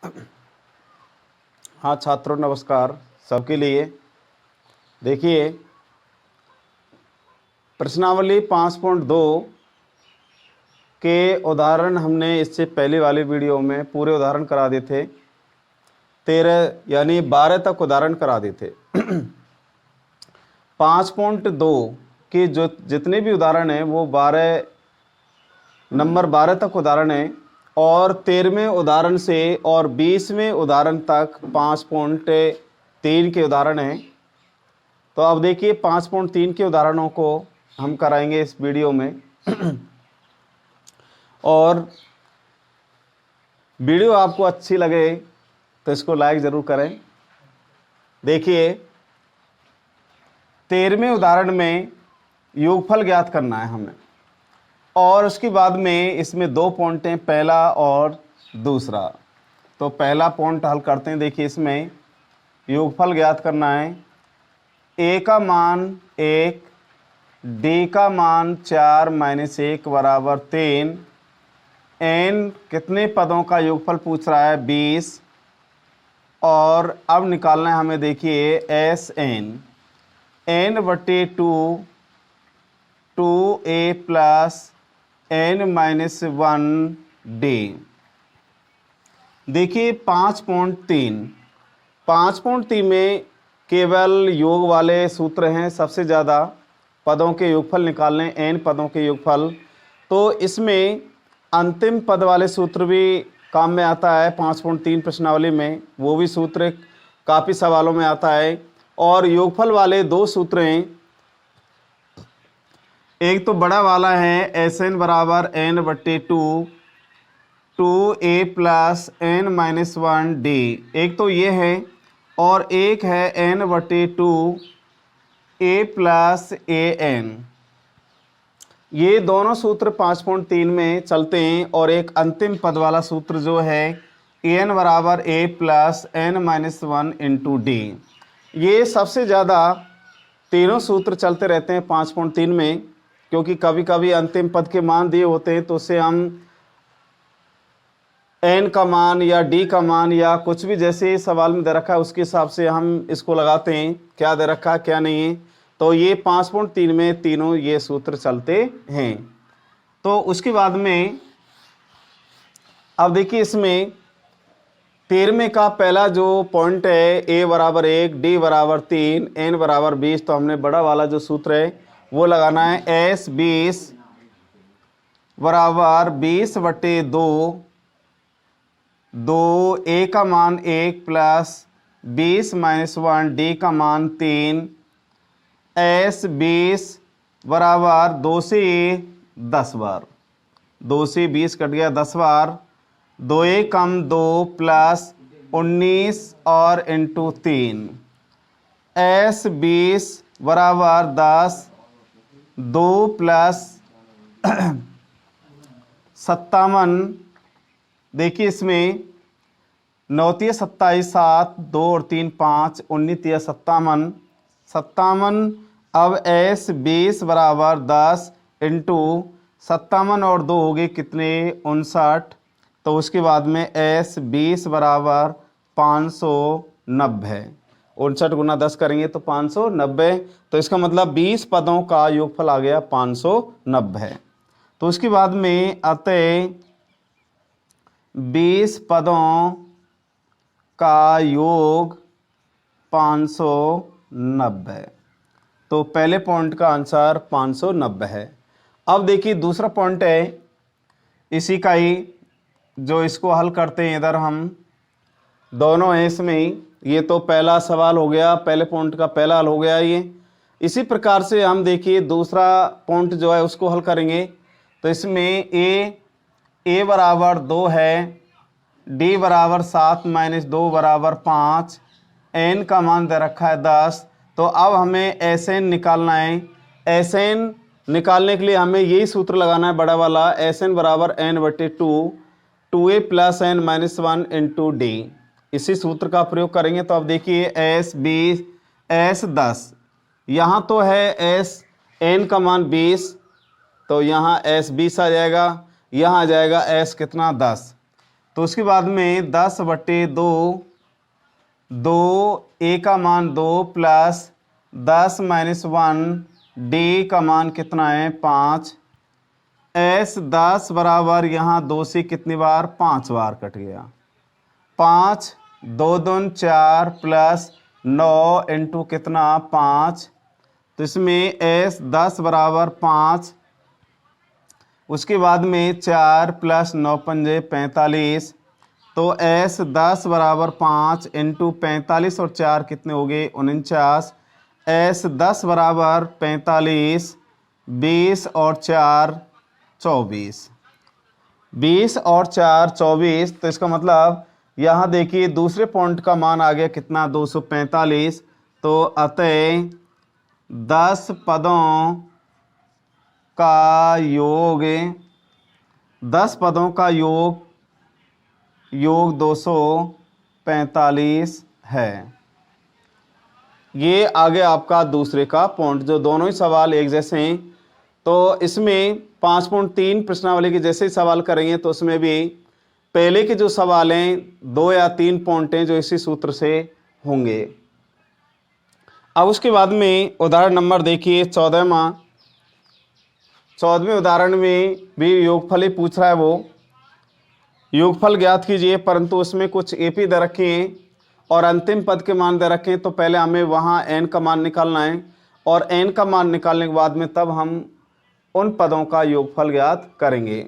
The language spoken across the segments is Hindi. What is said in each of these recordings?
हाँ छात्रों नमस्कार। सबके लिए देखिए प्रश्नावली 5.2 के उदाहरण हमने इससे पहले वाले वीडियो में पूरे उदाहरण करा दिए थे। 13 यानी 12 तक उदाहरण करा दिए थे। 5.2 के जो जितने भी उदाहरण हैं वो 12 तक उदाहरण है और 13वें उदाहरण से और 20वें उदाहरण तक 5.3 के उदाहरण हैं। तो अब देखिए 5.3 के उदाहरणों को हम कराएंगे इस वीडियो में। और वीडियो आपको अच्छी लगे तो इसको लाइक ज़रूर करें। देखिए 13वें उदाहरण में योगफल ज्ञात करना है हमें और उसके बाद में इसमें 2 पॉइंट हैं, पहला और दूसरा। तो पहला पॉइंट हल करते हैं। देखिए इसमें योगफल ज्ञात करना है। a का मान 1, d का मान 4 - 1 बराबर 3, n कितने पदों का योगफल पूछ रहा है 20। और अब निकालना है हमें। देखिए n/2 2a + n-1d। देखिए 5.3 में केवल योग वाले सूत्र हैं। सबसे ज़्यादा पदों के योगफल निकालने, n पदों के योगफल। तो इसमें अंतिम पद वाले सूत्र भी काम में आता है। 5.3 प्रश्नावली में वो भी सूत्र काफ़ी सवालों में आता है। और योगफल वाले 2 सूत्र हैं। एक तो बड़ा वाला है Sn बराबर n/2 2a + n-1d, एक तो ये है। और एक है n/2 a + an। ये दोनों सूत्र 5.3 में चलते हैं। और एक अंतिम पद वाला सूत्र जो है an बराबर a + n-1 d। ये सबसे ज़्यादा तीनों सूत्र चलते रहते हैं 5.3 में, क्योंकि कभी कभी अंतिम पद के मान दिए होते हैं तो उससे हम n का मान या d का मान या कुछ भी जैसे सवाल में दे रखा है उसके हिसाब से हम इसको लगाते हैं, क्या दे रखा है क्या नहीं है। तो ये 5.3 में तीनों ये सूत्र चलते हैं। तो उसके बाद में अब देखिए इसमें 13वें का पहला जो पॉइंट है a बराबर 1, d बराबर 3, n बराबर 20। तो हमने बड़ा वाला जो सूत्र है वो लगाना है। S20 बराबर 20/2 2a का मान 1 + 20 - 1 d का मान 3। S20 बराबर 2 से 10 बार, 2 से 20 कट गया 10 बार। 2a कम 2 + 19 और इंटू 3। S20 बराबर 10, 2 + 57। देखिए इसमें 9 × 27 7, 2 और 3 5, 19 × 57 57। अब S20 बराबर 10 इंटू 57 और 2 हो गए कितने 59। तो उसके बाद में S20 बराबर 590। 59 × 10 करेंगे तो 590। तो इसका मतलब 20 पदों का योगफल आ गया 590। तो उसके बाद में अतः 20 पदों का योग 590। तो पहले पॉइंट का आंसर 590 है। अब देखिए दूसरा पॉइंट है इसी का ही, जो इसको हल करते हैं। इधर हम दोनों हैं इसमें। ये तो पहला सवाल हो गया, पहले पॉइंट का पहला हल हो गया ये। इसी प्रकार से हम देखिए दूसरा पॉइंट जो है उसको हल करेंगे। तो इसमें a बराबर 2 है, d बराबर 7 - 2 बराबर 5, n का मान दे रखा है 10। तो अब हमें Sn निकालना है। Sn निकालने के लिए हमें यही सूत्र लगाना है बड़ा वाला। Sn बराबर n/2 2a + n-1 into d। इसी सूत्र का प्रयोग करेंगे। तो अब देखिए S10, यहाँ तो है n का मान 20, तो यहाँ S20 आ जाएगा, यहाँ आ जाएगा S कितना 10। तो उसके बाद में 10/2, 2 a का मान 2 प्लस 10 - 1 d का मान कितना है 5। s 10 बराबर यहाँ 2 से कितनी बार 5 बार कट गया। 5 2 दूनी 4 प्लस 9 इंटू कितना 5। तो इसमें s 10 बराबर 5, उसके बाद में 4 प्लस 9 पंजे 45। तो s 10 बराबर 5 इंटू 45 और 4 कितने हो गए 49। s 10 बराबर 45, 20 और 4 24, 20 और 4 24। तो इसका मतलब यहाँ देखिए दूसरे पॉइंट का मान आ गया कितना 245। तो अतः 10 पदों का योग, 10 पदों का योग 245 है। ये आगे आपका दूसरे का पॉइंट, जो दोनों ही सवाल एक जैसे हैं। तो इसमें 5.3 प्रश्नावली के जैसे ही सवाल करेंगे तो उसमें भी पहले के जो सवाल हैं 2 या 3 पॉइंट हैं जो इसी सूत्र से होंगे। अब उसके बाद में उदाहरण नंबर देखिए 14वें उदाहरण में भी योगफल ही पूछ रहा है। वो योगफल ज्ञात कीजिए, परंतु उसमें कुछ एपी दे रखे हैं और अंतिम पद के मान दे रखे हैं। तो पहले हमें वहाँ n का मान निकालना है और n का मान निकालने के बाद में तब हम उन पदों का योगफल ज्ञात करेंगे।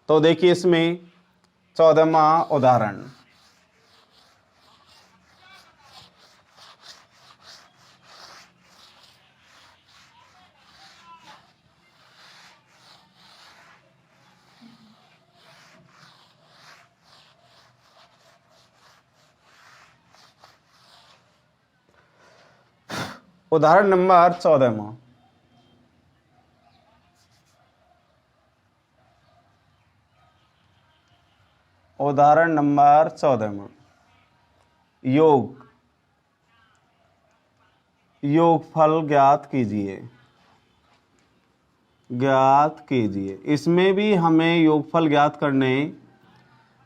तो देखिए इसमें 14वां उदाहरण, उदाहरण नंबर 14वां। उदाहरण नंबर 14वां, योगफल ज्ञात कीजिए। इसमें भी हमें योगफल ज्ञात करने हैं।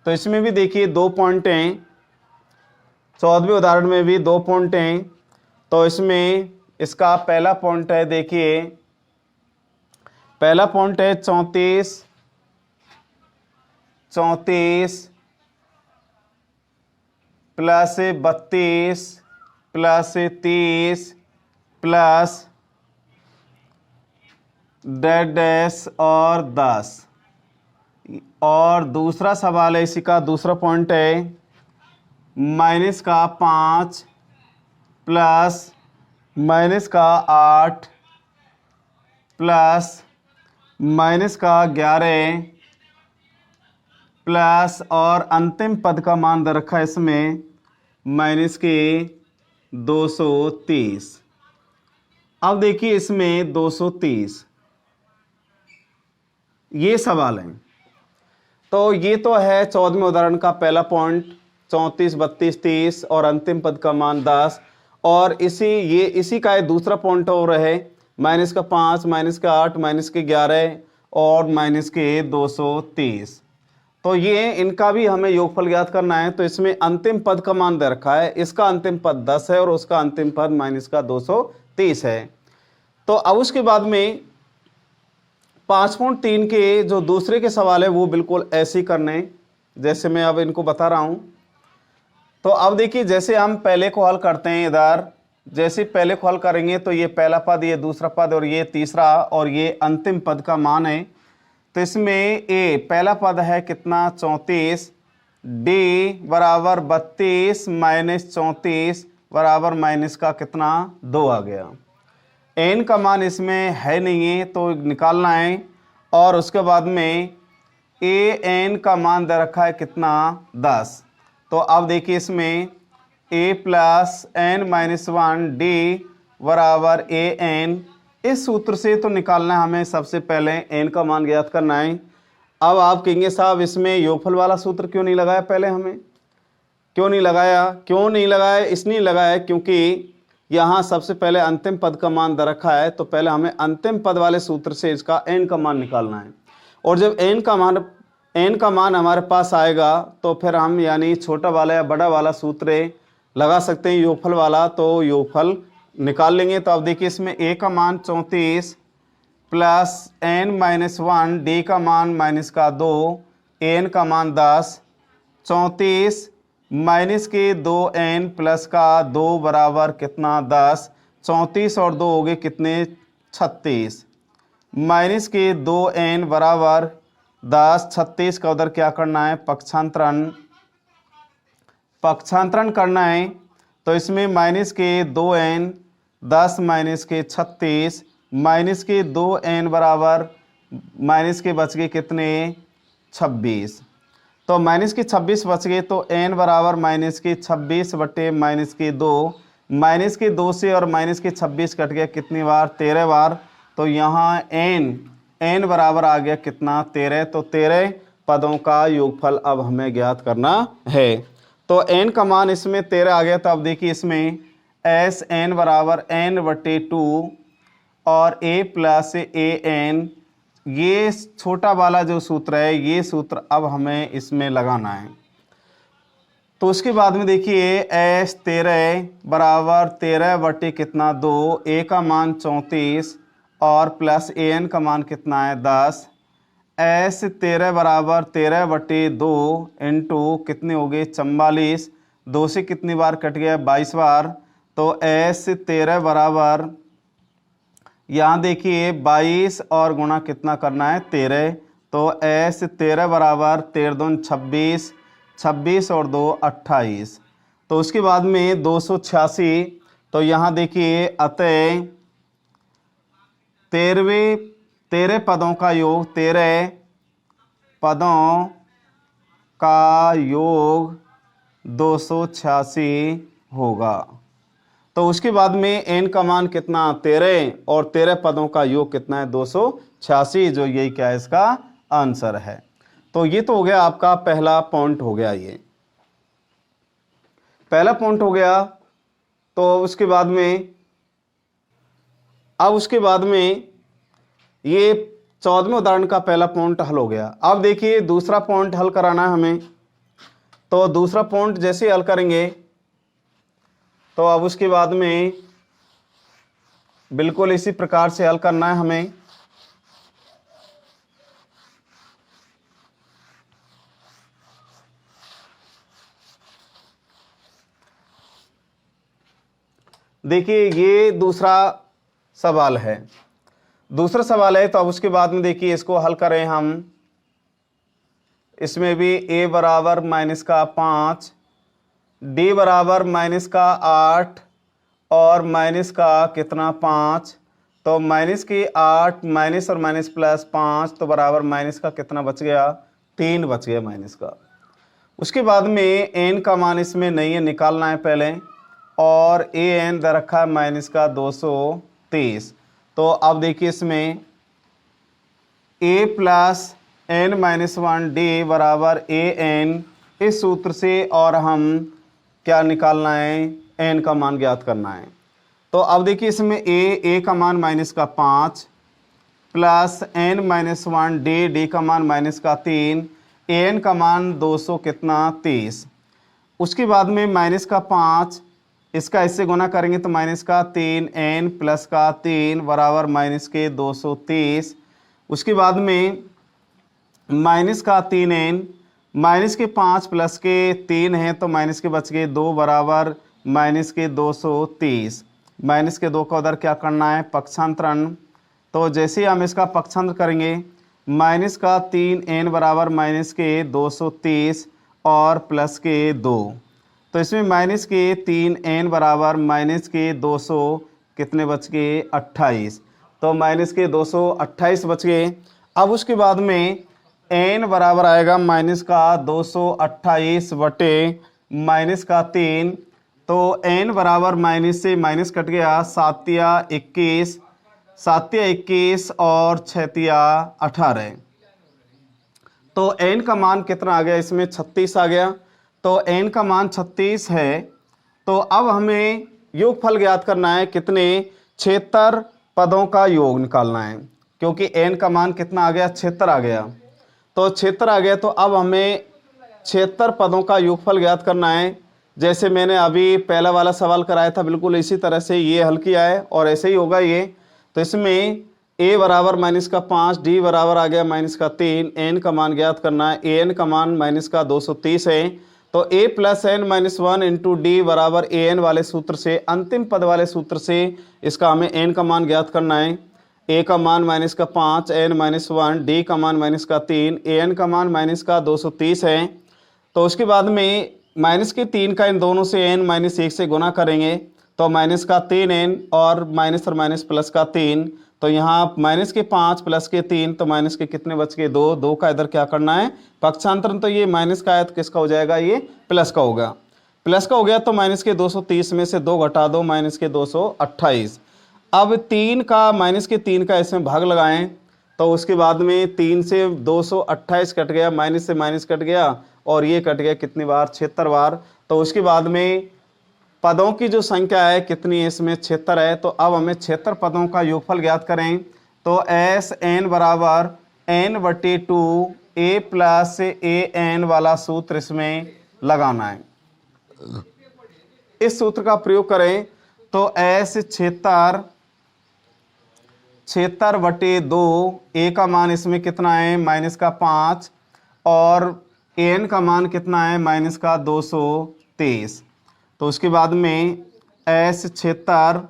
तो इसमें भी देखिए 2 पॉइंट हैं, 14वें उदाहरण में भी 2 पॉइंट हैं। तो इसमें इसका पहला पॉइंट है, देखिए पहला पॉइंट है 34 प्लस 32 प्लस 30 प्लस डैश और 10। और दूसरा सवाल है, इसी का दूसरा पॉइंट है माइनस का 5 प्लस माइनस का 8 प्लस माइनस का 11 प्लस और अंतिम पद का मान दे रखा है इसमें माइनस के 230। अब देखिए इसमें 230 ये सवाल है। तो ये तो है 14वें उदाहरण का पहला पॉइंट, 34 32 30 और अंतिम पद का मान 10। और इसी का एक दूसरा पॉइंट और है माइनस का 5 माइनस का 8 माइनस के 11 और माइनस के 230। तो ये इनका भी हमें योगफल ज्ञात करना है। तो इसमें अंतिम पद का मान दे रखा है, इसका अंतिम पद 10 है और उसका अंतिम पद माइनस का 230 है। तो अब उसके बाद में 5.3 के जो दूसरे के सवाल है वो बिल्कुल ऐसे ही करने जैसे मैं अब इनको बता रहा हूं। तो अब देखिए जैसे हम पहले को हल करते हैं, इधर जैसे पहले को हल करेंगे तो ये पहला पद, ये दूसरा पद और ये तीसरा और ये अंतिम पद का मान है। तो इसमें ए पहला पद है कितना 34, डी बराबर 32 माइनस 34 बराबर माइनस का कितना 2 आ गया। एन का मान इसमें है नहीं है तो निकालना है। और उसके बाद में ए एन का मान दे रखा है कितना 10। तो अब देखिए इसमें ए प्लस एन माइनस 1 डी बराबर ए एन, इस सूत्र से तो निकालना है हमें। सबसे पहले एन का मान ज्ञात करना है। अब आप कहेंगे साहब इसमें योगफल वाला सूत्र क्यों नहीं लगाया पहले, हमें क्यों नहीं लगाया? इसलिए लगाया क्योंकि यहाँ सबसे पहले अंतिम पद का मान दे रखा है। तो पहले हमें अंतिम पद वाले सूत्र से इसका एन का मान निकालना है। और जब एन का मान n का मान हमारे पास आएगा तो फिर हम यानी छोटा वाला या बड़ा वाला सूत्र लगा सकते हैं योगफल वाला, तो योगफल निकाल लेंगे। तो अब देखिए इसमें a का मान 34 प्लस n-1, d का मान -2, an का मान 10, 34 माइनस के 2n प्लस का 2 बराबर कितना 10, 34 और 2 हो गए कितने 36, माइनस के 2n बराबर 10, 36 का उधर क्या करना है पक्षांतरण करना है। तो इसमें माइनस के 2n 10 माइनस के 36, माइनस के 2n बराबर माइनस के बच गए कितने 26, तो माइनस के 26 बच गए, तो n बराबर माइनस के 26 बटे माइनस के 2, माइनस के 2 से और माइनस के 26 कट गया कितनी बार 13 बार, तो यहाँ n बराबर आ गया कितना 13, तो 13 पदों का योगफल अब हमें ज्ञात करना है। तो n का मान इसमें 13 आ गया। तो अब देखिए इसमें एस n बराबर n बटे 2 और a प्लस ए एन, ये छोटा वाला जो सूत्र है ये सूत्र अब हमें इसमें लगाना है। तो उसके बाद में देखिए एस 13 बराबर 13 बटे कितना 2, a का मान 34 और प्लस ए एन का मान कितना है 10, एस 13 बराबर 13 बटे 2 इंटू कितने हो गए 44, 2 से कितनी बार कट गया 22 बार, तो एस 13 बराबर यहाँ देखिए 22 और गुणा कितना करना है 13, तो एस 13 बराबर 13 दूनी 26, 26 और 2 28, तो उसके बाद में 286, तो यहाँ देखिए अतः 13 पदों का योग 13 पदों का योग 286 होगा। तो उसके बाद में n का मान कितना 13 और 13 पदों का योग कितना है 286, जो यही क्या है इसका आंसर है। तो ये तो हो गया आपका पहला पॉइंट हो गया, ये पहला पॉइंट हो गया। तो उसके बाद में ये 14वें उदाहरण का पहला पॉइंट हल हो गया। अब देखिए दूसरा पॉइंट हल कराना है हमें। तो दूसरा पॉइंट जैसे हल करेंगे तो अब उसके बाद में बिल्कुल इसी प्रकार से हल करना है हमें। देखिए ये दूसरा सवाल है, तो अब उसके बाद में देखिए इसको हल करें हम। इसमें भी a बराबर -5, d बराबर -8 और माइनस का कितना 5, तो माइनस की 8 माइनस और माइनस प्लस 5, तो बराबर माइनस का कितना बच गया 3 बच गया माइनस का। उसके बाद में n का मान इसमें नहीं है, निकालना है पहले, और ए एन दे रखा है माइनस का 230। तो अब देखिए इसमें a प्लस n-1 d बराबर ए एन, इस सूत्र से और हम क्या निकालना है n का मान ज्ञात करना है। तो अब देखिए इसमें a का मान -5 प्लस n-1 d का मान -3, an का मान 200 कितना 30। उसके बाद में -5 इसका इससे गुना करेंगे तो -3 n प्लस का 3 बराबर -230। उसके बाद में -3n, -5 प्लस के 3 हैं तो माइनस के बच गए 2 बराबर -230। -2 का उधर क्या करना है पक्षांतरण। तो जैसे हम इसका पक्षांतर करेंगे -3n बराबर -230 और प्लस के 2, तो इसमें -3n बराबर -200 कितने बच गए 28, तो -228 बच गए। अब उसके बाद में n बराबर आएगा -228 बटे -3, तो n बराबर माइनस से माइनस कट गया 7 या 21, 7 या 21 और 6 या 18, तो n का मान कितना आ गया इसमें 36 आ गया। तो n का मान 36 है। तो अब हमें योगफल ज्ञात करना है, कितने 76 पदों का योग निकालना है, क्योंकि n का मान कितना आ गया 76 आ गया। तो 76 आ गया। तो अब हमें 76 पदों का योगफल ज्ञात करना है। जैसे मैंने अभी पहला वाला सवाल कराया था, बिल्कुल इसी तरह से ये हल किया है और ऐसे ही होगा ये। तो इसमें a बराबर -5, d बराबर आ गया -3, n का मान ज्ञात करना है। an का मान -230 है। तो a + n-1 इंटू डी बराबर an वाले सूत्र से, अंतिम पद वाले सूत्र से इसका हमें n का मान ज्ञात करना है। a का मान -5, n-1, d का मान -3, an का मान -230 है। तो उसके बाद में -3 का इन दोनों से n-1 से गुना करेंगे तो -3n और -3 तो यहाँ -5 +3 तो माइनस के कितने बच के 2, 2 का इधर क्या करना है पक्षांतरण। तो ये माइनस का आयत किसका हो जाएगा, ये प्लस का होगा। प्लस का हो गया तो -230 में से 2 घटा दो, -228। अब 3 का इसमें भाग लगाएं तो उसके बाद में 3 से 228 कट गया, माइनस से माइनस कट गया और ये कट गया कितनी बार, 76 बार। तो उसके बाद में पदों की जो संख्या है कितनी है इसमें, 76 है। तो अब हमें 76 पदों का योगफल ज्ञात करें। तो SN बराबर n/2 a + an वाला सूत्र इसमें लगाना है। इस सूत्र का प्रयोग करें तो S 76/2, a का मान इसमें कितना है -5 और an का मान कितना है -223। तो उसके बाद में S 76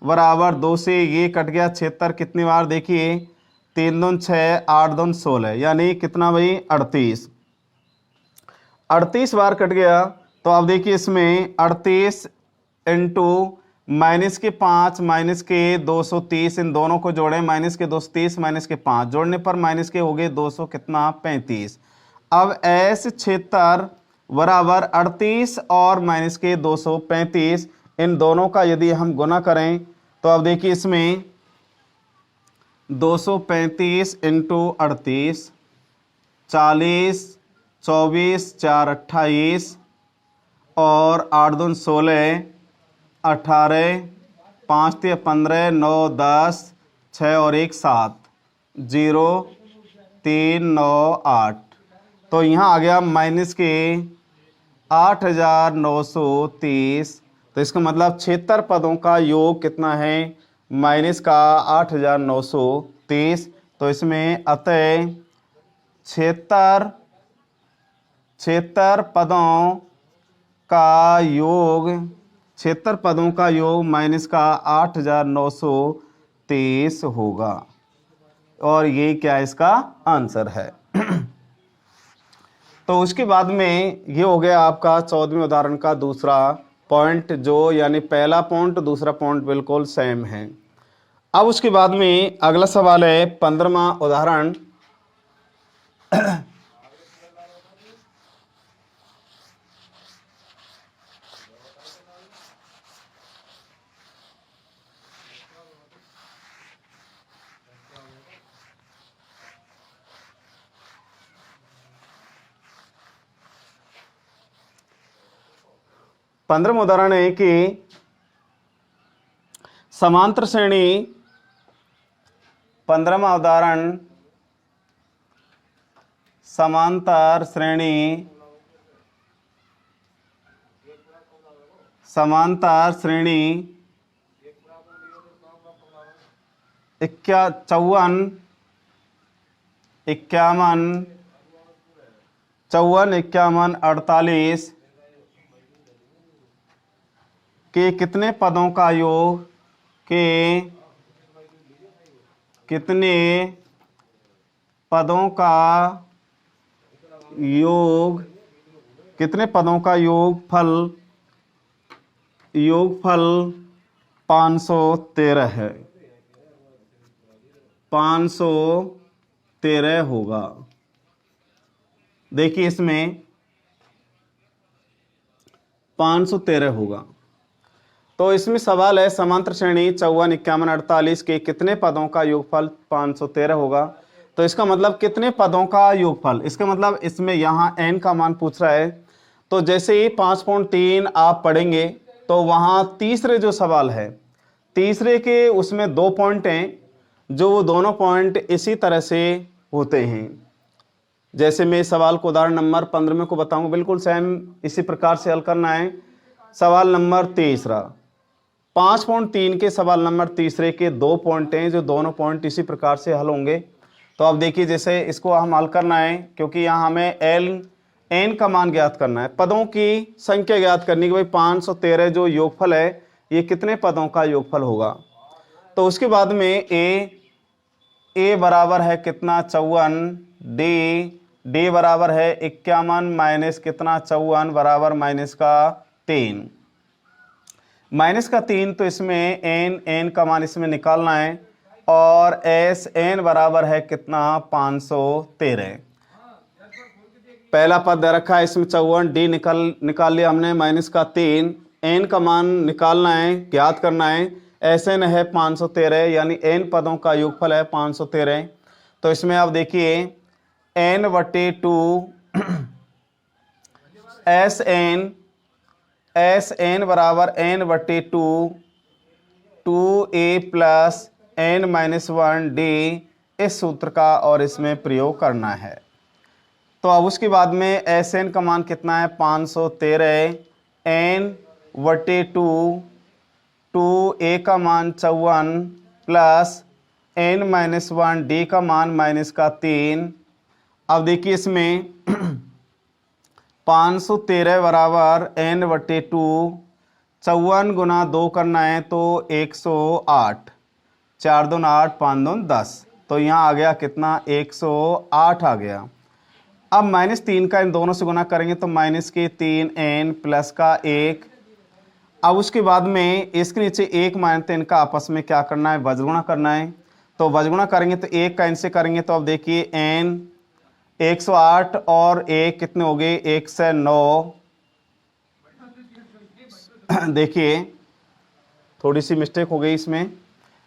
बराबर 2 से ये कट गया 76 कितनी बार, देखिए 3 दून 6, 8 दून 16, यानी कितना भाई 38 बार कट गया। तो आप देखिए इसमें 38 इंटू -5 -230, इन दोनों को जोड़ें, -230 -5 जोड़ने पर माइनस के हो गए 200 कितना 35। अब S 76 बराबर 38 और -235, इन दोनों का यदि हम गुना करें तो अब देखिए इसमें 235 इंटू 38, 40, 24, 4 28 और 8 दून 16, 18, 5 3 15, 9 10, 6 और 1 7, 0 3 9 8। तो यहाँ आ गया माइनस के 8930। तो इसका मतलब 76 पदों का योग कितना है, माइनस का 8930। तो इसमें अतः 76 पदों का योग, 76 पदों का योग माइनस का 8930 होगा और ये क्या इसका आंसर है। तो उसके बाद में ये हो गया आपका 14वें उदाहरण का दूसरा पॉइंट, जो यानी पहला पॉइंट दूसरा पॉइंट बिल्कुल सेम है। अब उसके बाद में अगला सवाल है 15वां उदाहरण। पंद्रहवां उदाहरण है कि समांतर श्रेणी, 15वां उदाहरण समांतर श्रेणी समांतर श्रेणी 54 51 48 के कितने पदों का योग, के कितने पदों का योग, कितने पदों का योगफल 513 है, 513 होगा। देखिए इसमें 513 होगा। तो इसमें सवाल है समांतर श्रेणी 54 51 48 के कितने पदों का योगफल 513 होगा। तो इसका मतलब कितने पदों का योगफल, इसका मतलब इसमें यहाँ n का मान पूछ रहा है। तो जैसे ही 5.3 आप पढ़ेंगे तो वहाँ तीसरे जो सवाल है, तीसरे के उसमें 2 पॉइंट हैं, जो वो दोनों पॉइंट इसी तरह से होते हैं, जैसे मैं इस सवाल को उदाहरण नंबर 15 को बताऊंगा, बिल्कुल सेम इसी प्रकार से हल करना है। सवाल नंबर तीसरा, 5.3 के सवाल नंबर तीसरे के 2 पॉइंट हैं, जो दोनों पॉइंट इसी प्रकार से हल होंगे। तो अब देखिए, जैसे इसको हम हल करना है, क्योंकि यहाँ हमें एन का मान ज्ञात करना है, पदों की संख्या ज्ञात करनी कि भाई 513 जो योगफल है ये कितने पदों का योगफल होगा। तो उसके बाद में ए बराबर है कितना 54, डी बराबर है 51 माइनस कितना 54 बराबर माइनस का 3, माइनस का 3। तो इसमें एन का मान इसमें निकालना है, और एस एन बराबर है कितना 513। पहला पद दे रखा है इसमें 54, डी निकाल लिया हमने माइनस का 3, एन का मान निकालना है, ज्ञात करना है। एस एन है 513, यानी एन पदों का योगफल है 513। तो इसमें आप देखिए n/2 एस एन बराबर n/2 2a plus n-1 D, इस सूत्र का और इसमें प्रयोग करना है। तो अब उसके बाद में एस एन का मान कितना है 513, n/2 2a का मान 54 प्लस n-1 डी का मान माइनस का 3। अब देखिए इसमें 513 बराबर n/2, 54 गुना 2 करना है तो 108, 4 दून 8, 5 दून 10, तो यहाँ आ गया कितना 108 आ गया। अब -3 का इन दोनों से गुना करेंगे तो माइनस के 3n प्लस का 1। अब उसके बाद में इसके नीचे 1 माइनस इनका आपस में क्या करना है, वज्रगुणा करना है। तो वज्रगुणा करेंगे तो 1 का इनसे करेंगे तो अब देखिए n 108 और 1 कितने हो गए 109। देखिए थोड़ी सी मिस्टेक हो गई इसमें,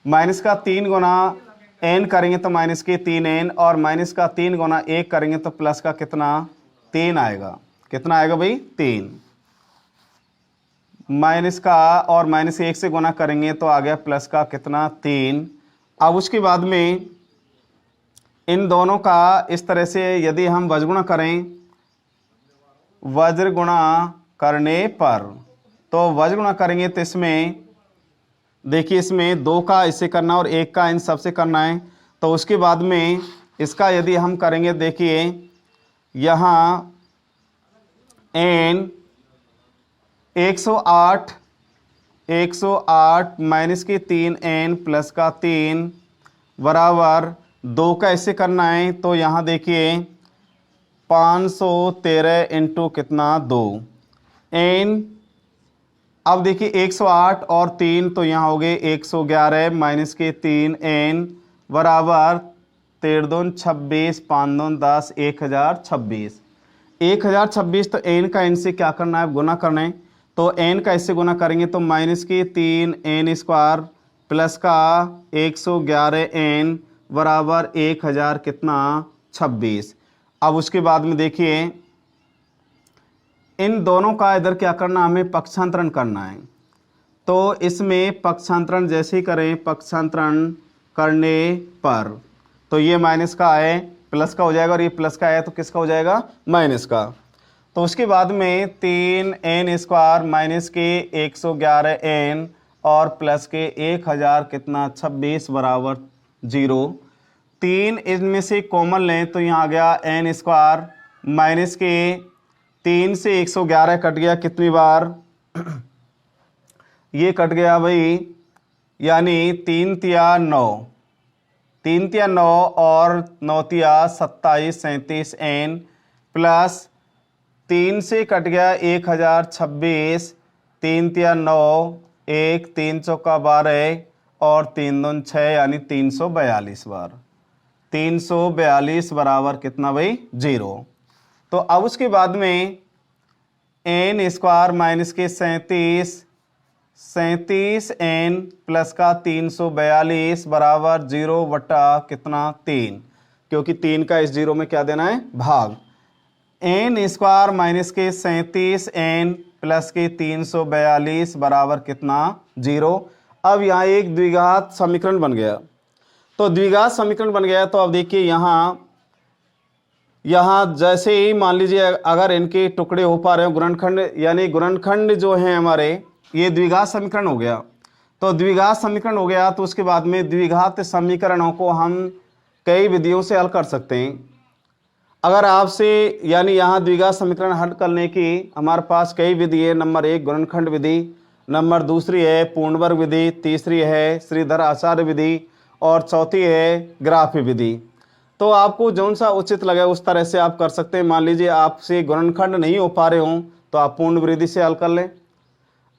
माइनस का 3 गुना n करेंगे तो माइनस के 3n, और माइनस का 3 गुना 1 करेंगे तो प्लस का कितना 3 आएगा। कितना आएगा भाई 3, माइनस का और माइनस 1 से गुना करेंगे तो आ गया प्लस का कितना 3। अब उसके बाद में इन दोनों का इस तरह से यदि हम वज्रगुणा करें, वज्रगुणा करने पर, तो वज्रगुणा करेंगे तो इसमें देखिए इसमें 2 का इससे करना और 1 का इन सबसे करना है। तो उसके बाद में इसका यदि हम करेंगे, देखिए यहाँ n 108 माइनस के 3n प्लस का 3 बराबर 2 का ऐसे करना है। तो यहाँ देखिए 513 इंटू कितना 2 n। अब देखिए 108 और 3 तो यहाँ हो गए 111 माइनस के 3n बराबर 13 दून 26, 5 दून 10, 1026। 1026 तो n का n से क्या करना है, गुना करना है। तो n का इससे गुना करेंगे तो माइनस के 3n स्क्वायर प्लस का 111n बराबर 1000 कितना 26। अब उसके बाद में देखिए इन दोनों का इधर क्या करना, हमें पक्षांतरण करना है। तो इसमें पक्षांतरण जैसे ही करें, पक्षांतरण करने पर तो ये माइनस का है प्लस का हो जाएगा, और ये प्लस का है तो किसका हो जाएगा माइनस का। तो उसके बाद में 3n स्क्वायर माइनस के 111n और प्लस के 1000 कितना 26 बराबर 0। 3 इनमें से कॉमन लें तो यहाँ आ गया n स्क्वायर माइनस के 3 से 111 कट गया कितनी बार ये कट गया भाई, यानी 3 तिया 9, 3 तिया 9 और 9 तिया 27, 37 n प्लस 3 से कट गया 1026, 3 तिया 9, 1 3 चौका 12 और 3 दून 6, यानी 342 बार। 342 बराबर कितना भाई 0। तो अब उसके बाद में n स्क्वायर माइनस के 37n प्लस का 342 बराबर 0 बटा कितना 3, क्योंकि 3 का इस 0 में क्या देना है भाग। n स्क्वायर माइनस के 37n प्लस के 342 बराबर कितना 0। अब यहाँ एक द्विघात समीकरण बन गया। तो द्विघात समीकरण बन गया तो अब देखिए यहाँ यहाँ जैसे ही मान लीजिए अगर इनके टुकड़े हो पा रहे हो गुणनखंड, यानी गुणनखंड जो हैं हमारे, ये द्विघात समीकरण हो गया। तो द्विघात समीकरण हो गया तो उसके बाद में द्विघात समीकरणों को हम कई विधियों से हल कर सकते हैं। अगर आपसे यानी यहाँ द्विघात समीकरण हल करने की हमारे पास कई विधि है। नंबर 1 गुणनखंड विधि, नंबर दूसरी है पूर्ण वर्ग विधि, तीसरी है श्रीधर आचार्य विधि और चौथी है ग्राफी विधि। तो आपको जौन सा उचित लगे उस तरह से आप कर सकते हैं। मान लीजिए आपसे गुणनखंड नहीं हो पा रहे हों तो आप पूर्ण विधि से हल कर लें।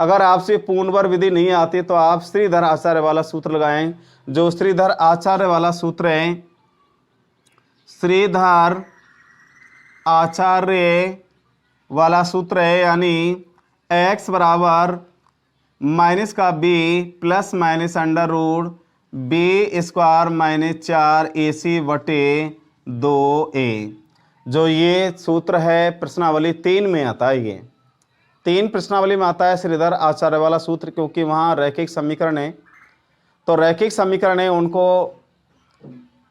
अगर आपसे पूर्ण वर्ग विधि नहीं आती तो आप श्रीधर आचार्य वाला सूत्र लगाएं। जो श्रीधर आचार्य वाला सूत्र है, श्रीधर आचार्य वाला सूत्र है, यानी x बराबर माइनस का b plus minus under root b square minus 4ac बटे 2a। जो ये सूत्र है प्रश्नावली 3 में आता है, ये 3 प्रश्नावली में आता है श्रीधर आचार्य वाला सूत्र, क्योंकि वहाँ रैखिक समीकरण है। तो रैखिक समीकरण है, उनको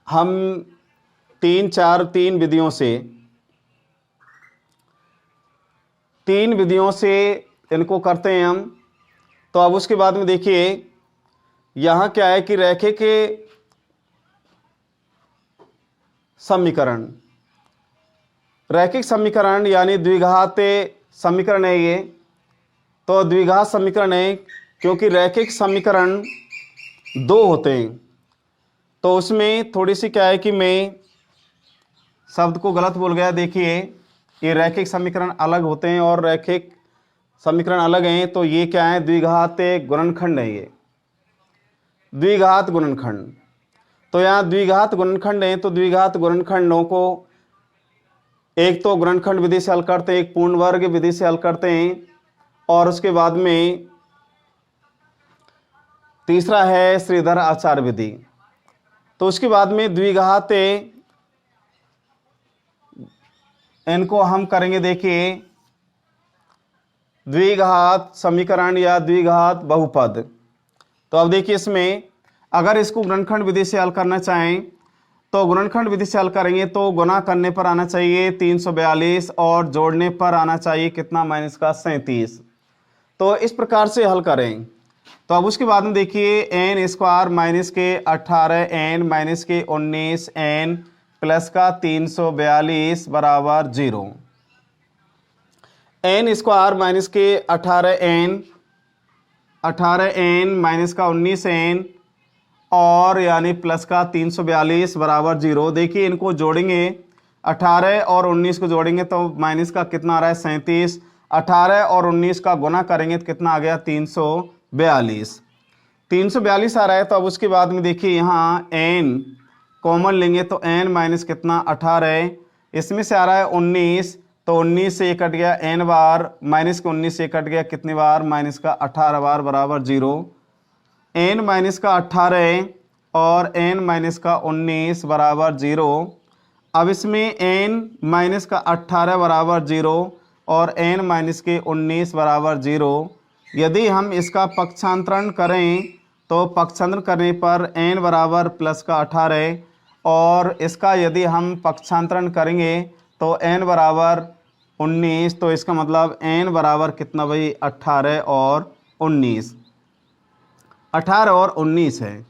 हम 3 विधियों से इनको करते हैं हम। तो अब उसके बाद में देखिए यहाँ क्या है कि रैखिक समीकरण यानी द्विघात समीकरण है ये। तो द्विघात समीकरण है क्योंकि रैखिक समीकरण 2 होते हैं। तो उसमें थोड़ी सी क्या है कि मैं शब्द को गलत बोल गया। देखिए ये रैखिक समीकरण अलग होते हैं और रैखिक समीकरण अलग हैं। तो ये क्या है, द्विघात गुणनखंड है, ये द्विघात गुणनखंड। तो यहाँ द्विघात गुणनखंड है, तो द्विघात गुणनखंडों को एक तो गुणनखंड विधि से हल करते हैं, एक पूर्ण वर्ग विधि से हल करते हैं, और उसके बाद में तीसरा है श्रीधर आचार्य विधि। तो उसके बाद में द्विघात इनको हम करेंगे, देखिए द्विघात समीकरण या द्विघात बहुपद। तो अब देखिए इसमें अगर इसको गुणनखंड विधि से हल करना चाहें तो गुणनखंड विधि से हल करेंगे तो गुना करने पर आना चाहिए 342 और जोड़ने पर आना चाहिए कितना, माइनस का 37। तो इस प्रकार से हल करें। तो अब उसके बाद में देखिए n स्क्वायर माइनस के 18 n माइनस के 19 n प्लस का 342 बराबर 0। n स्क्वायर माइनस के 18 n माइनस का 19 n और यानी प्लस का 342 बराबर 0। देखिए इनको जोड़ेंगे, 18 और 19 को जोड़ेंगे तो माइनस का कितना आ रहा है, 37। 18 और 19 का गुना करेंगे तो कितना आ गया, 342 आ रहा है। तो अब उसके बाद में देखिए यहाँ n कॉमन लेंगे तो n माइनस कितना 18, इसमें से आ रहा है 19, तो 19 से ये कट गया n बार, माइनस के 19 से कट गया कितनी बार, माइनस का 18 बार बराबर 0। n माइनस का 18 और n माइनस का 19 बराबर 0। अब इसमें n माइनस का 18 बराबर 0 और n माइनस के 19 बराबर 0। यदि हम इसका पक्षांतरण करें तो पक्षांतरण करने पर n बराबर प्लस का 18 और इसका यदि हम पक्षांतरण करेंगे तो n बराबर 19। तो इसका मतलब n बराबर कितना भाई, 18 और 19, 18 और 19 है।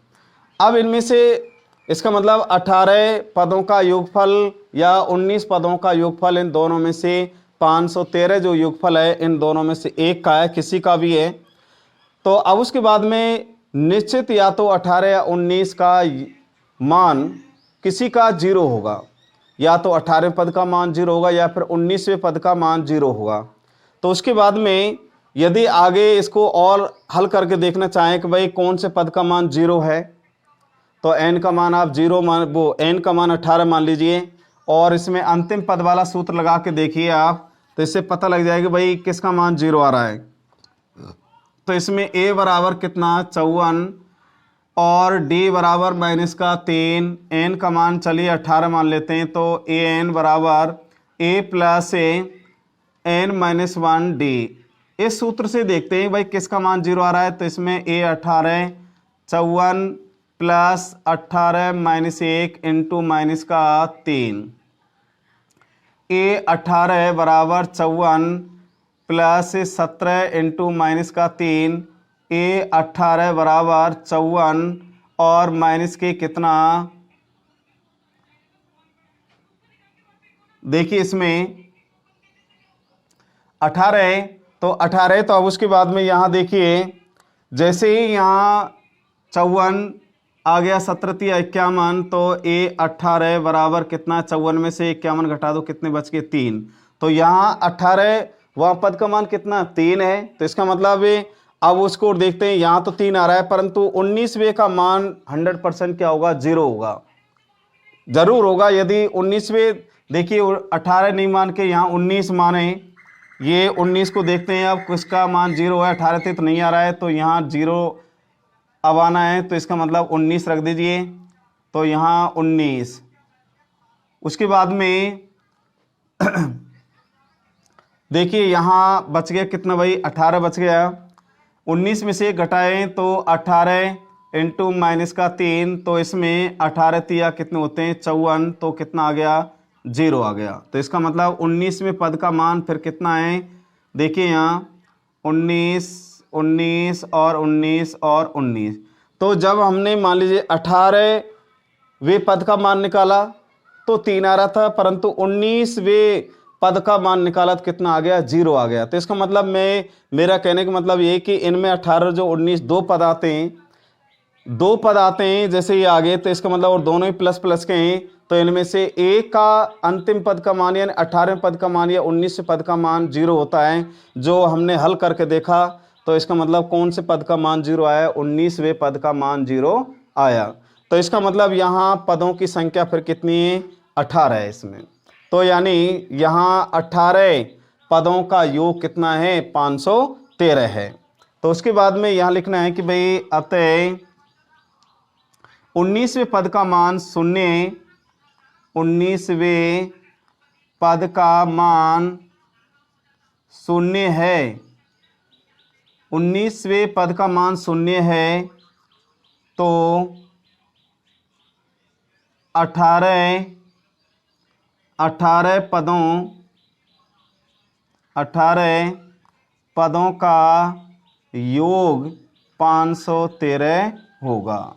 अब इनमें से इसका मतलब 18 पदों का योगफल या 19 पदों का योगफल, इन दोनों में से 513 जो योगफल है इन दोनों में से एक का है, किसी का भी है। तो अब उसके बाद में निश्चित या तो 18 या 19 का मान किसी का 0 होगा, या तो 18वें पद का मान 0 होगा या फिर 19वें पद का मान 0 होगा। तो उसके बाद में यदि आगे इसको और हल करके देखना चाहें कि भाई कौन से पद का मान 0 है, तो n का मान आप 0 मान, वो n का मान 18 मान लीजिए और इसमें अंतिम पद वाला सूत्र लगा के देखिए आप, तो इससे पता लग जाएगा भाई किसका मान 0 आ रहा है। तो इसमें a बराबर कितना 54 और d बराबर माइनस का 3, n का मान चलिए 18 मान लेते हैं, तो an बराबर a plus n minus 1d। इस सूत्र से देखते हैं भाई किसका मान 0 आ रहा है। तो इसमें a 18 54 plus 18 minus 1 into minus का 3, A18 बराबर 54 प्लस 17 इंटू माइनस का 3, A18 बराबर 54 और माइनस के कितना, देखिए इसमें 18, तो 18, तो अब उसके बाद में यहाँ देखिए जैसे ही यहाँ 54 आ गया 17 तिया 51, तो A18 बराबर कितना, 54 में से 51 घटा दो, कितने बच गए 3। तो यहाँ 18 वह पद का मान कितना 3 है, तो इसका मतलब अब उसको देखते हैं, यहाँ तो 3 आ रहा है परंतु 19वें का मान 100% क्या होगा, 0 होगा, जरूर होगा। यदि 19वें, देखिए 18 नहीं मान के यहाँ 19 माने, ये 19 को देखते हैं, अब किसका मान 0 है, 18 से तो नहीं आ रहा है, तो यहाँ 0 अब आना है, तो इसका मतलब 19 रख दीजिए, तो यहाँ 19। उसके बाद में देखिए यहाँ बच गया कितना भाई, 18 बच गया, 19 में से घटाएं तो 18 इंटू माइनस का 3, तो इसमें 18 तिया कितने होते हैं 54, तो कितना आ गया 0 आ गया। तो इसका मतलब 19वें पद का मान फिर कितना है, देखिए यहाँ 19 19 और 19 और 19। तो जब हमने मान लीजिए 18वें पद का मान निकाला तो 3 आ रहा था, परंतु 19वें पद का मान निकाला तो कितना आ गया, 0 आ गया। तो इसका मतलब मेरा कहने का मतलब ये कि इनमें 18 जो 19 दो पद आते हैं जैसे ये आगे, तो इसका मतलब और दोनों ही प्लस प्लस के हैं, तो इनमें से एक का अंतिम पद का मान यानी 18वें पद का मान या 19वें पद का मान 0 होता है, जो हमने हल करके देखा। तो इसका मतलब कौन से पद का मान 0 आया, 19वें पद का मान 0 आया। तो इसका मतलब यहाँ पदों की संख्या फिर कितनी है, 18 है इसमें। तो यानी यहाँ 18 पदों का योग कितना है, 513 है। तो उसके बाद में यहाँ लिखना है कि भाई अतः 19वें पद का मान 0, 19वें पद का मान 0 है, 19वें पद का मान 0 है, तो 18 पदों का योग 513 होगा।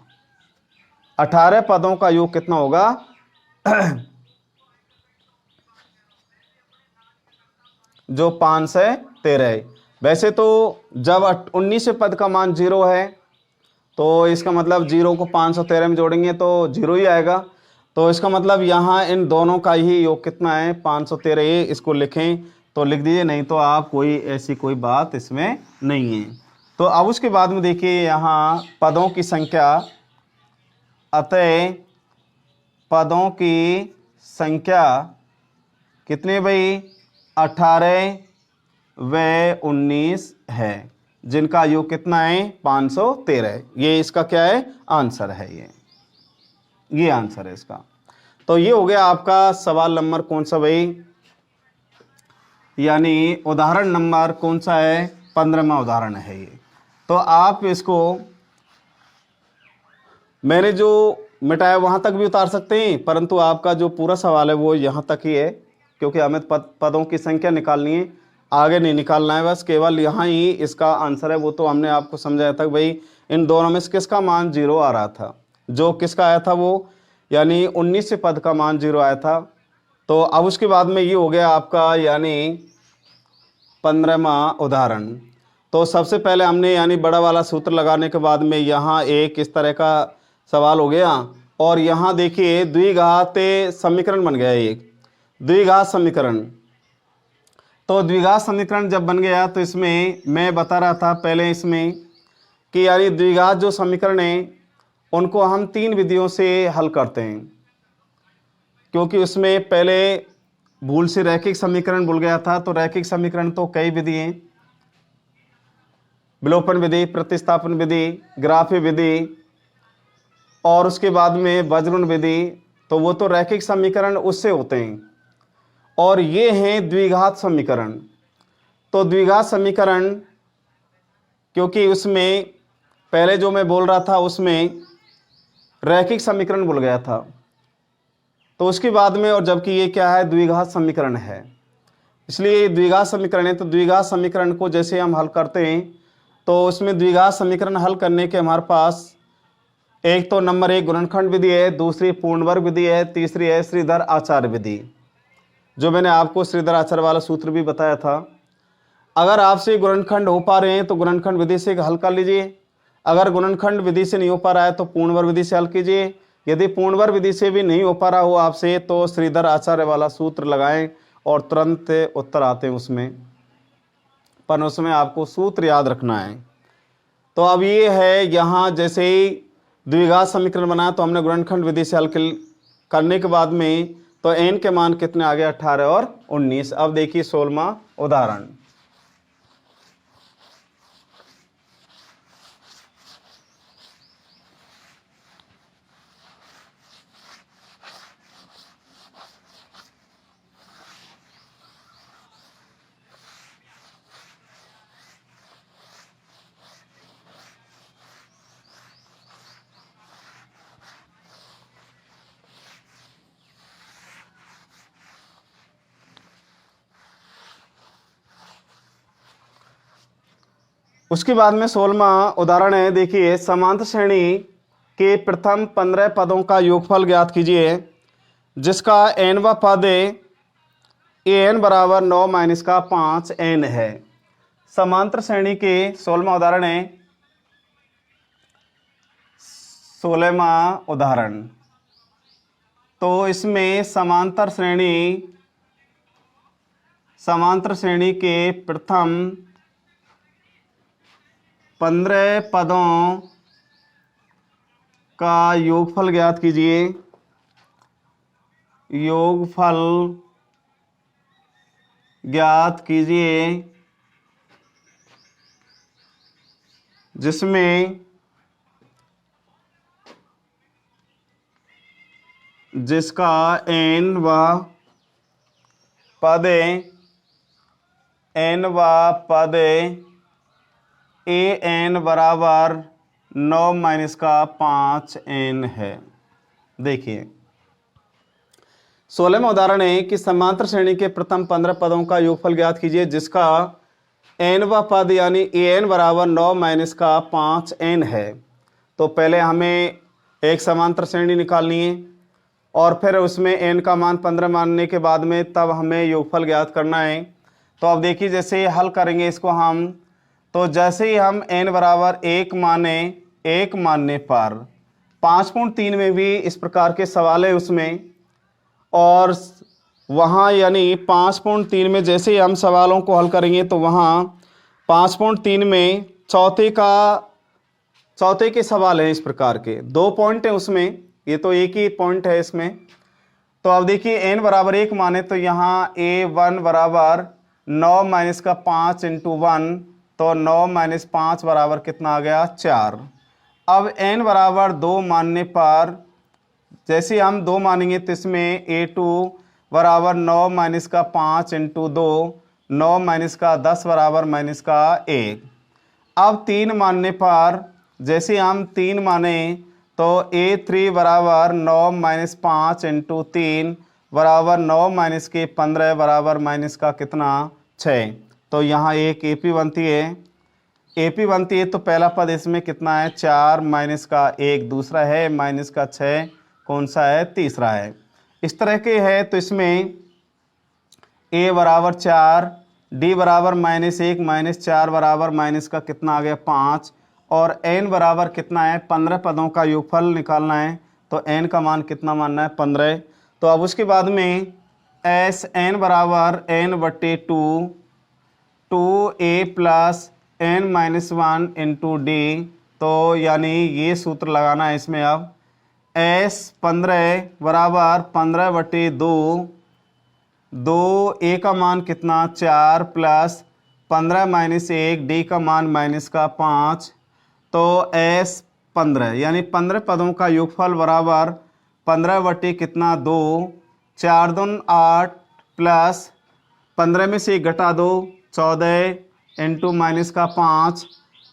18 पदों का योग कितना होगा जो 513 है। वैसे तो जब 19वें पद का मान 0 है तो इसका मतलब 0 को 513 में जोड़ेंगे तो 0 ही आएगा। तो इसका मतलब यहाँ इन दोनों का ही योग कितना है, 513। इसको लिखें तो लिख दीजिए, नहीं तो आप ऐसी कोई बात इसमें नहीं है। तो अब उसके बाद में देखिए यहाँ पदों की संख्या, अतः पदों की संख्या कितने भाई, 18 व 19 है, जिनका योग कितना है 513। ये इसका क्या है, आंसर है, ये आंसर है इसका। तो ये हो गया आपका सवाल नंबर कौन सा भाई, यानी उदाहरण नंबर कौन सा है, 15वां उदाहरण है ये। तो आप इसको मैंने जो मिटाया वहां तक भी उतार सकते हैं, परंतु आपका जो पूरा सवाल है वो यहाँ तक ही है, क्योंकि हमें पदों की संख्या निकालनी है, आगे नहीं निकालना है, बस केवल यहाँ ही इसका आंसर है। वो तो हमने आपको समझाया था भाई इन दोनों में से किसका मान 0 आ रहा था, जो किसका आया था वो, यानी 19वें पद का मान 0 आया था। तो अब उसके बाद में ये हो गया आपका यानी 15वां उदाहरण। तो सबसे पहले हमने यानी बड़ा वाला सूत्र लगाने के बाद में यहाँ एक इस तरह का सवाल हो गया, और यहाँ देखिए द्विघात समीकरण बन गया, एक द्विघात समीकरण। तो द्विघात समीकरण जब बन गया तो इसमें मैं बता रहा था पहले इसमें कि यानी द्विघात जो समीकरण है उनको हम 3 विधियों से हल करते हैं, क्योंकि उसमें पहले भूल से रैखिक समीकरण भूल गया था। तो रैखिक समीकरण तो कई विधि हैं, विलोपन विधि, प्रतिस्थापन विधि, ग्राफी विधि, और उसके बाद में वज्रण विधि। तो वो तो रैखिक समीकरण उससे होते हैं, और ये हैं द्विघात समीकरण। तो द्विघात समीकरण क्योंकि उसमें पहले जो मैं बोल रहा था उसमें रैखिक समीकरण भूल गया था, तो उसके बाद में, और जबकि ये क्या है, द्विघात समीकरण है, इसलिए ये द्विघात समीकरण है। तो द्विघात समीकरण को जैसे हम हल करते हैं तो उसमें द्विघात समीकरण हल करने के हमारे पास एक तो नंबर 1 गुणनखंड विधि है, दूसरी पूर्ण वर्ग विधि है, तीसरी है श्रीधर आचार्य विधि, जो मैंने आपको श्रीधर आचार्य वाला सूत्र भी बताया था। अगर आपसे गुणनखंड हो पा रहे हैं तो गुणनखंड विधि से हल कर लीजिए, अगर गुणनखंड विधि से नहीं हो पा रहा है तो पूर्ण वर्ग विधि से हल कीजिए। यदि पूर्ण वर्ग विधि से भी नहीं हो पा रहा हो आपसे तो श्रीधर आचार्य वाला सूत्र लगाएं और तुरंत उत्तर आते हैं उसमें, पर उसमें आपको सूत्र याद रखना है। तो अब ये है, यहाँ जैसे ही द्विघात समीकरण बनाया तो हमने गुणनखंड विधि से हल करने के बाद में तो n के मान कितने आ गए, 18 और 19। अब देखिए 16वां उदाहरण। उसके बाद में 16वां उदाहरण है, देखिए समांतर श्रेणी के प्रथम 15 पदों का योगफल ज्ञात कीजिए जिसका nवा पद an बराबर 9 माइनस का 5n है। समांतर श्रेणी के 16वां उदाहरण है, 16वां उदाहरण। तो इसमें समांतर श्रेणी के प्रथम 15 पदों का योगफल ज्ञात कीजिए। योगफल ज्ञात कीजिए जिसका n वा पद an बराबर 9 माइनस का 5n है। देखिए 16वां उदाहरण है कि समांतर श्रेणी के प्रथम 15 पदों का योगफल ज्ञात कीजिए जिसका nवा पद यानी an बराबर 9 माइनस का 5n है। तो पहले हमें एक समांतर श्रेणी निकालनी है और फिर उसमें n का मान 15 मानने के बाद में तब हमें योगफल ज्ञात करना है। तो अब देखिए जैसे हल करेंगे इसको हम, तो जैसे ही हम n बराबर 1 मानने पर 5.3 में भी इस प्रकार के सवाल है उसमें, और वहाँ यानी 5.3 में जैसे ही हम सवालों को हल करेंगे तो वहाँ 5.3 में चौथे के सवाल हैं इस प्रकार के, 2 पॉइंट हैं उसमें, ये तो एक ही पॉइंट है इसमें। तो अब देखिए n बराबर 1 माने तो यहाँ a1 बराबर 9 माइनस का 5 इंटू 1, तो 9 माइनस 5 बराबर कितना आ गया, 4। अब n बराबर 2 मानने पर जैसे हम 2 मानेंगे तो इसमें a2 बराबर 9 माइनस का 5 इंटू 2, 9 माइनस का 10 बराबर माइनस का 1। अब 3 मानने पर जैसे हम 3 माने तो a3 बराबर 9 माइनस 5 इंटू 3 बराबर 9 माइनस के 15 बराबर माइनस का कितना, 6। तो यहाँ एक AP बनती है, तो पहला पद इसमें कितना है, 4 माइनस का 1 दूसरा है, माइनस का 6 कौन सा है, तीसरा है। इस तरह के है तो इसमें a बराबर 4, d बराबर -1 माइनस 4 बराबर माइनस का कितना आ गया, 5, और n बराबर कितना है, 15 पदों का योगफल निकालना है। तो n का मान कितना मानना है, 15। तो अब उसके बाद में n बराबर n/2 2a plus n minus 1 into D. तो यानी ये सूत्र लगाना है इसमें। अब s15 बराबर 15/2, 2a का मान कितना, 4 प्लस 15 माइनस 1 d का मान माइनस का 5। तो s15 यानी 15 पदों का योगफल बराबर 15 कितना, 2, 4 दूनी 8 प्लस 15 में से घटा दो 14 इंटू माइनस का 5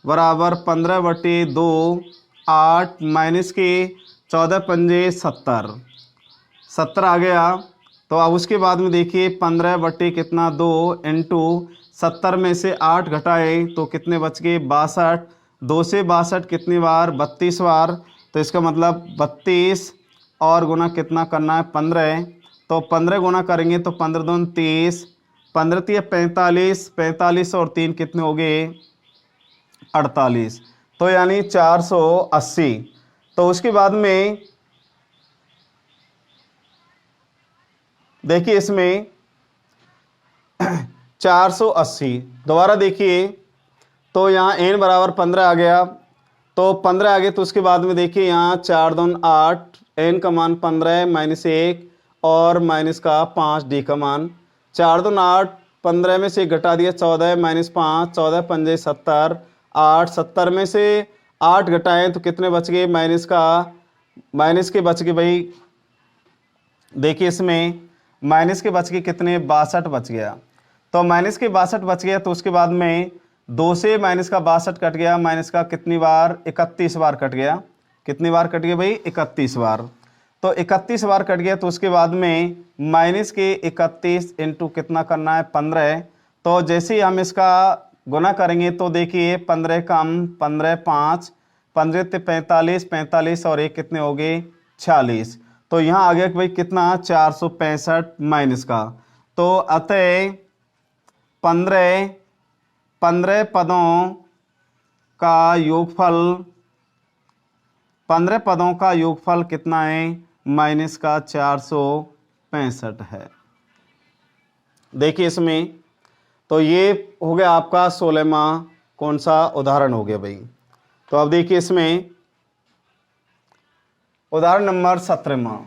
बराबर 15/2, 8 माइनस के 14 पंजे 70, 70 आ गया। तो अब उसके बाद में देखिए 15 बटे कितना 2 इंटू 70 में से 8 घटाए तो कितने बच गए 62। 2 से 62 कितनी बार 32 बार। तो इसका मतलब 32 और गुना कितना करना है 15। तो 15 गुना करेंगे तो 15 दूनी 30, 15 तिया 45, 45 और 3 कितने हो गए 48। तो यानी 480। तो उसके बाद में देखिए इसमें 480 दोबारा देखिए, तो यहाँ n बराबर 15 आ गया। तो 15 आ गया तो उसके बाद में देखिए यहाँ 4 दूनी 8, n का मान 15 माइनस 1 और माइनस का 5 d का मान 4 दूनी 8, 15 में से घटा दिया 14 माइनस 5, 14 पंजे 70, 8 70 में से 8 घटाएं तो कितने बच गए माइनस के बच गए भाई। देखिए इसमें माइनस के बच गए कितने 62 बच गया। तो माइनस के 62 बच गया तो उसके बाद में 2 से माइनस का 62 कट गया, माइनस का कितनी बार 31 बार कट गया। कितनी बार कट गया भाई 31 बार। तो 31 बार कट गया तो उसके बाद में माइनस के 31 इंटू कितना करना है 15। तो जैसे ही हम इसका गुना करेंगे तो देखिए 15 कम 15 5, 15 ते 45, 45 और एक कितने हो गए 46। तो यहाँ आ गया कि भाई कितना 465 माइनस का। तो अतः 15 पदों का योगफल, 15 पदों का योगफल कितना है माइनस का 465 है। देखिए इसमें तो ये हो गया आपका 16वां कौन सा उदाहरण हो गया भाई। तो अब देखिए इसमें उदाहरण नंबर 17वां।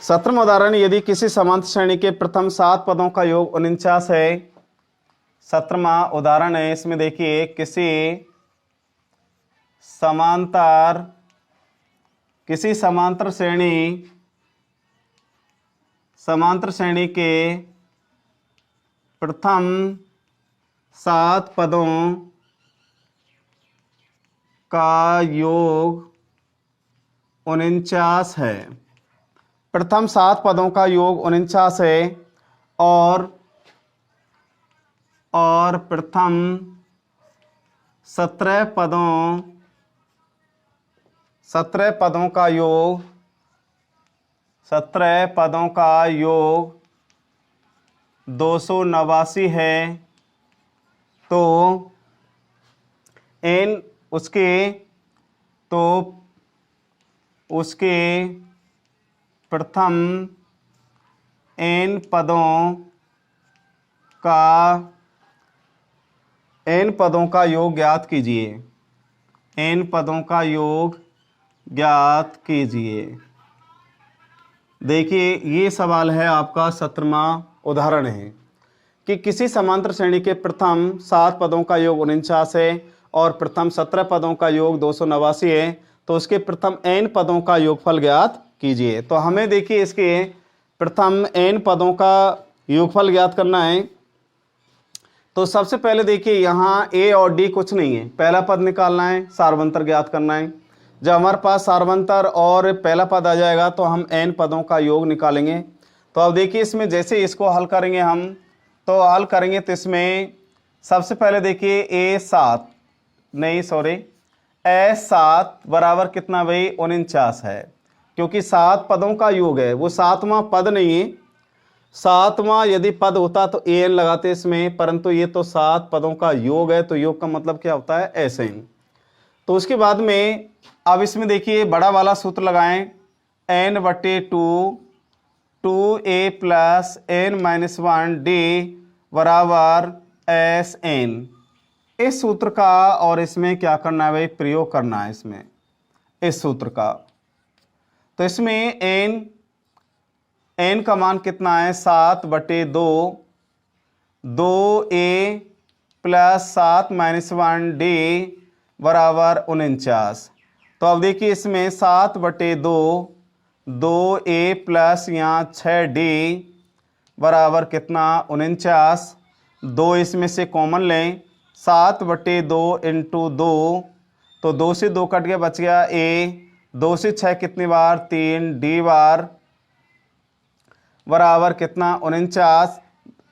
सत्रहवां उदाहरण, यदि किसी समांतर श्रेणी के प्रथम 7 पदों का योग 49 है। 17वां उदाहरण है, इसमें देखिए किसी समांतर श्रेणी के प्रथम 7 पदों का योग 49 है। प्रथम 7 पदों का योग 49 है और प्रथम 17 पदों का योग 289 है। तो उसके प्रथम n पदों का योग ज्ञात कीजिए। n पदों का योग ज्ञात कीजिए। देखिए ये सवाल है आपका 17वां उदाहरण है कि किसी समांतर श्रेणी के प्रथम 7 पदों का योग 49 है और प्रथम 17 पदों का योग 289 है। तो उसके प्रथम n पदों का योगफल ज्ञात कीजिए। तो हमें देखिए इसके प्रथम n पदों का योगफल ज्ञात करना है। तो सबसे पहले देखिए यहाँ a और d कुछ नहीं है, पहला पद निकालना है, सार्वंतर ज्ञात करना है। जब हमारे पास सार्वंतर और पहला पद आ जाएगा तो हम n पदों का योग निकालेंगे। तो अब देखिए इसमें जैसे इसको हल करेंगे हम, तो हल करेंगे तो इसमें सबसे पहले देखिए a7 बराबर कितना भाई 49 है, क्योंकि 7 पदों का योग है, वो 7वां पद नहीं है। 7वां यदि पद होता तो an लगाते इसमें, परंतु ये तो 7 पदों का योग है, तो योग का मतलब क्या होता है ऐसे ही। तो उसके बाद में अब इसमें देखिए बड़ा वाला सूत्र लगाएं, n/2 2a प्लस n-1d बराबर Sn। इस सूत्र का और इसमें क्या करना है भाई प्रयोग करना है इसमें इस सूत्र का। तो इसमें n का मान कितना है 7/2 2a प्लस 7-1d बराबर 49। तो अब देखिए इसमें 7/2, 2a प्लस यहाँ 6d बराबर कितना 49। 2 इसमें से कॉमन लें, 7/2 इंटू 2, तो 2 से 2 कट गया, बच गया a। 2 से 6 कितनी बार 3, d बार बराबर कितना 49।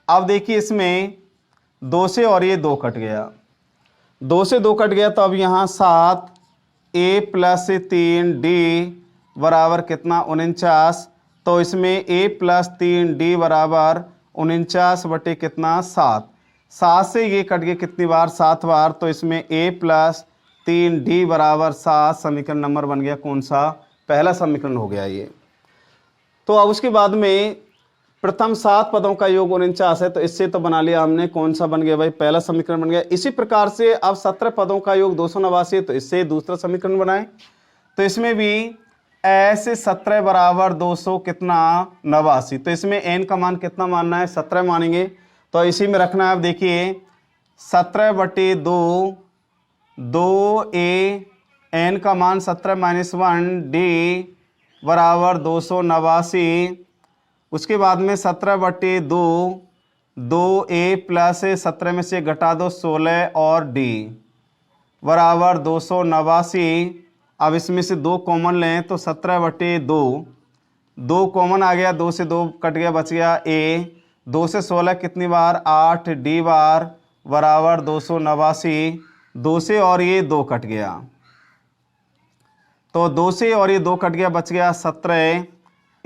अब देखिए इसमें 2 से और ये 2 कट गया, 2 से 2 कट गया, तो अब यहाँ 7a प्लस 3d बराबर कितना 49। तो इसमें a प्लस 3d बराबर 49 बटे कितना 7। 7 से ये कट गया कितनी बार 7 बार, तो इसमें a प्लस 3d बराबर 7 समीकरण नंबर बन गया कौन सा, पहला समीकरण हो गया ये। तो अब उसके बाद में प्रथम 7 पदों का योग 49 है, तो इससे तो बना लिया हमने, कौन सा बन गया भाई, पहला समीकरण बन गया। इसी प्रकार से अब 17 पदों का योग 289 है, तो इससे दूसरा समीकरण बनाए। तो इसमें भी ऐसे 17 बराबर 200 कितना 89, तो इसमें n का मान कितना मानना है 17 मानेंगे, तो इसी में रखना है। अब देखिए 17/2, 2a, n का मान 17-1d बराबर 289। उसके बाद में 17/2, 2a प्लस 17 में से घटा दो 16 और d बराबर 289। अब इसमें से 2 कॉमन लें, तो 17/2, 2 कॉमन आ गया, 2 से 2 कट गया, बच गया a। 2 से 16 कितनी बार 8, d बार बराबर 289। 2 से और ये 2 कट गया, तो 2 से और ये 2 कट गया, बच गया 17।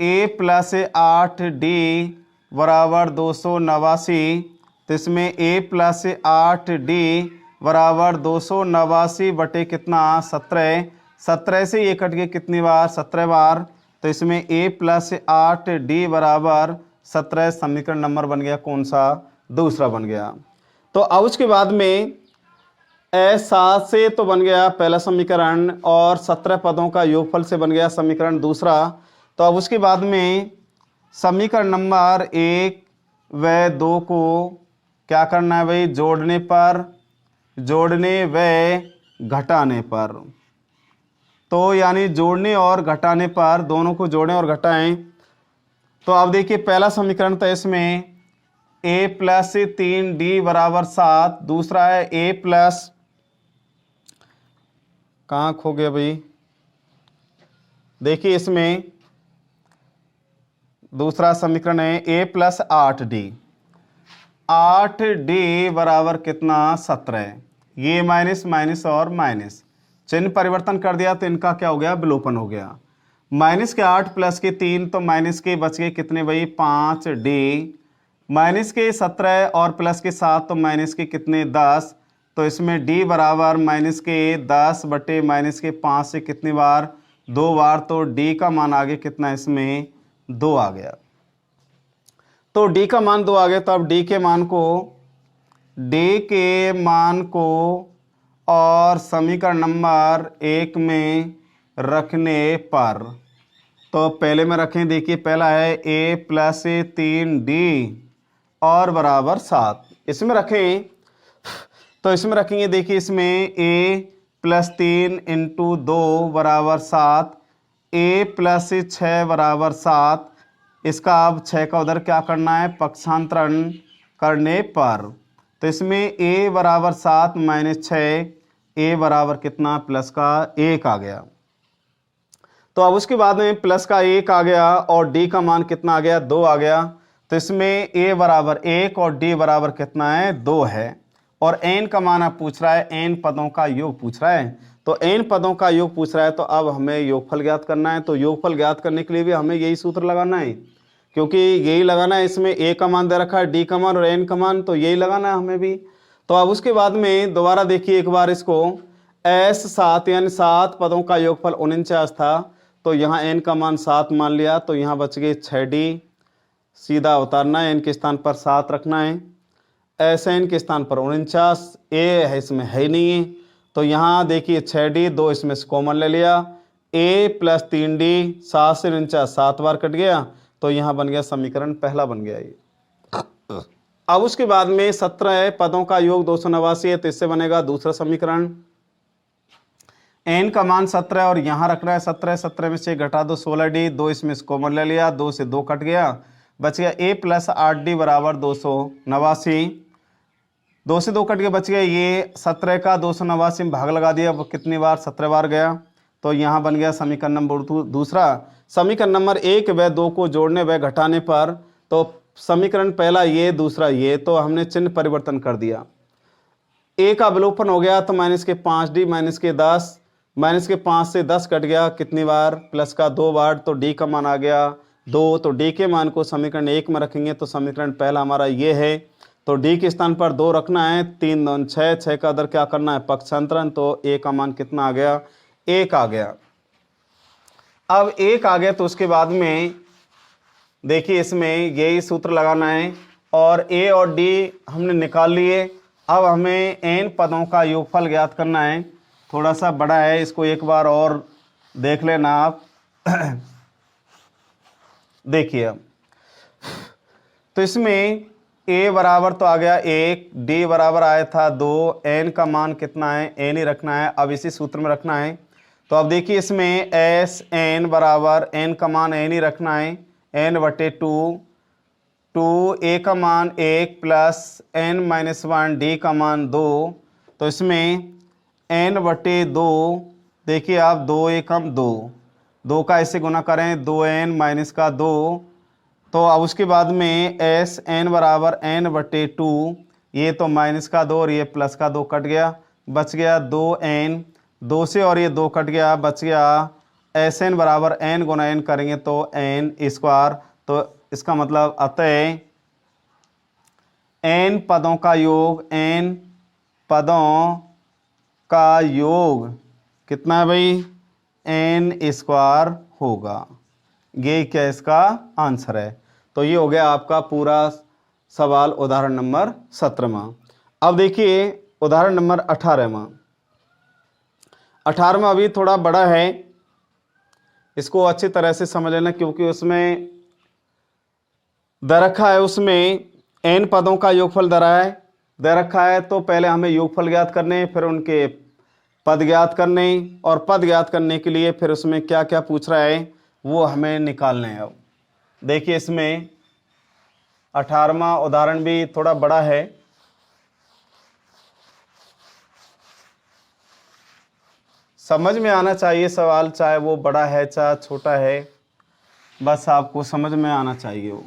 a प्लस 8d बराबर 289। तो इसमें a प्लस 8d बराबर 289 बटे कितना 17। 17 से ये कट गया कितनी बार 17 बार, तो इसमें a प्लस 8d बराबर 17 समीकरण नंबर बन गया कौन सा, दूसरा बन गया। तो अब उसके बाद में 7 से तो बन गया पहला समीकरण, और 17 पदों का योगफल से बन गया समीकरण दूसरा। तो अब उसके बाद में समीकरण नंबर 1 व 2 को क्या करना है भाई, जोड़ने व घटाने पर। तो यानी जोड़ने और घटाने पर, दोनों को जोड़ें और घटाएं। तो अब देखिए पहला समीकरण तो इसमें a प्लस 3d बराबर 7, दूसरा है a प्लस, कहाँ खो गया भाई, देखिए इसमें दूसरा समीकरण है a प्लस 8d, 8d बराबर कितना 17। ये माइनस माइनस और माइनस, चिन्ह परिवर्तन कर दिया तो इनका क्या हो गया, विलोपन हो गया। माइनस के 8 प्लस के 3, तो माइनस के बच गए कितने भाई 5d, माइनस के 17 और प्लस के 7, तो माइनस के कितने 10। तो इसमें d बराबर माइनस के 10 बटे माइनस के 5 से कितनी बार 2 बार, तो d का मान आगे कितना इसमें 2 आ गया। तो d का मान 2 आ गया। तो अब d के मान को और समीकरण नंबर 1 में रखने पर, तो पहले में रखें, देखिए पहला है a प्लस 3d और बराबर 7, इसमें रखें। तो इसमें रखेंगे, देखिए इसमें a प्लस 3 इंटू 2 बराबर 7, a प्लस 6 बराबर 7। इसका अब 6 का उधर क्या करना है, पक्षांतरण करने पर। तो इसमें a बराबर 7 माइनस 6, a बराबर कितना प्लस का 1 आ गया। तो अब उसके बाद में प्लस का 1 आ गया और d का मान कितना आ गया 2 आ गया। तो इसमें a बराबर 1 और d बराबर कितना है 2 है, और n का मान आप पूछ रहा है, n पदों का योग पूछ रहा है। तो n पदों का योग पूछ रहा है, तो अब हमें योगफल ज्ञात करना है। तो योगफल ज्ञात करने के लिए भी हमें यही सूत्र लगाना है, क्योंकि यही लगाना है। इसमें a का मान दे रखा है, d का मान और n का मान, तो यही लगाना है हमें भी। तो अब उसके बाद में दोबारा देखिए एक बार इसको, S7 यानी 7 पदों का योगफल 49 था, तो यहाँ n का मान 7 मान लिया, तो यहाँ बच गए 6d, सीधा उतारना है, n के स्थान पर 7 रखना है, ऐसे n के स्थान पर 49, a है इसमें है ही नहीं है। तो यहाँ देखिए 6d, 2 इसमें से कॉमन ले लिया, a प्लस 3d, 7 से 49 7 बार कट गया, तो यहाँ बन गया समीकरण पहला बन गया ये। अब उसके बाद में 17 पदों का योग 289 है, तो इससे बनेगा दूसरा समीकरण। n का मान 17 और यहाँ रखना है 17, 17 में से घटा दो 16d, 2 इसमें से कॉमन ले लिया, 2 से 2 कट गया, बच गया a प्लस 8d बराबर 289। 2 से 2 कट के बच गया, ये 17 का 289 में भाग लगा दिया, अब कितनी बार 17 बार गया, तो यहाँ बन गया समीकरण नंबर दूसरा। समीकरण नंबर 1 व 2 को जोड़ने व घटाने पर, तो समीकरण पहला ये, दूसरा ये, तो हमने चिन्ह परिवर्तन कर दिया। a का अवलोकन हो गया तो माइनस के 5d माइनस के 10, माइनस के 5 से 10 कट गया, कितनी बार, प्लस का 2 बार, तो d का मान आ गया 2। तो d के मान को समीकरण 1 में रखेंगे तो समीकरण पहला हमारा ये है, तो d के स्थान पर 2 रखना है, 3 2 6, 6 का अदर क्या करना है, पक्षांतरण, तो a का मान कितना आ गया, 1 आ गया। अब 1 आ गया तो उसके बाद में देखिए इसमें यही सूत्र लगाना है, और a और d हमने निकाल लिए। अब हमें n पदों का योगफल ज्ञात करना है, थोड़ा सा बड़ा है, इसको एक बार और देख लेना आप। देखिए अब तो इसमें a बराबर तो आ गया 1, d बराबर आया था 2, n का मान कितना है, n ही रखना है, अब इसी सूत्र में रखना है। तो अब देखिए इसमें s n बराबर n का मान n ही रखना है, n बटे 2, a का मान 1 प्लस n माइनस 1, d का मान 2, तो इसमें n बटे 2, देखिए आप 2 एकम 2, 2 का ऐसे गुना करें 2n माइनस का 2, तो अब उसके बाद में एस n बराबर n बटे 2, ये तो माइनस का 2 और ये प्लस का 2 कट गया, बच गया 2n, 2 से और ये 2 कट गया, बच गया एस n बराबर n गुना n करेंगे तो n स्क्वायर, तो इसका मतलब अतः n पदों का योग, n पदों का योग कितना है भाई, n स्क्वायर होगा। ये क्या इसका आंसर है। तो ये हो गया आपका पूरा सवाल उदाहरण नंबर 17वां। अब देखिए उदाहरण नंबर 18वां। 18वां अभी थोड़ा बड़ा है, इसको अच्छी तरह से समझ लेना, क्योंकि उसमें दे रखा है, उसमें n पदों का योगफल दे रखा है, तो पहले हमें योगफल ज्ञात करने, फिर उनके पद ज्ञात करने, और पद ज्ञात करने के लिए फिर उसमें क्या क्या पूछ रहा है वो हमें निकालने हैं। अब देखिए इसमें 18वां उदाहरण भी थोड़ा बड़ा है, समझ में आना चाहिए सवाल, चाहे वो बड़ा है चाहे छोटा है, बस आपको समझ में आना चाहिए वो।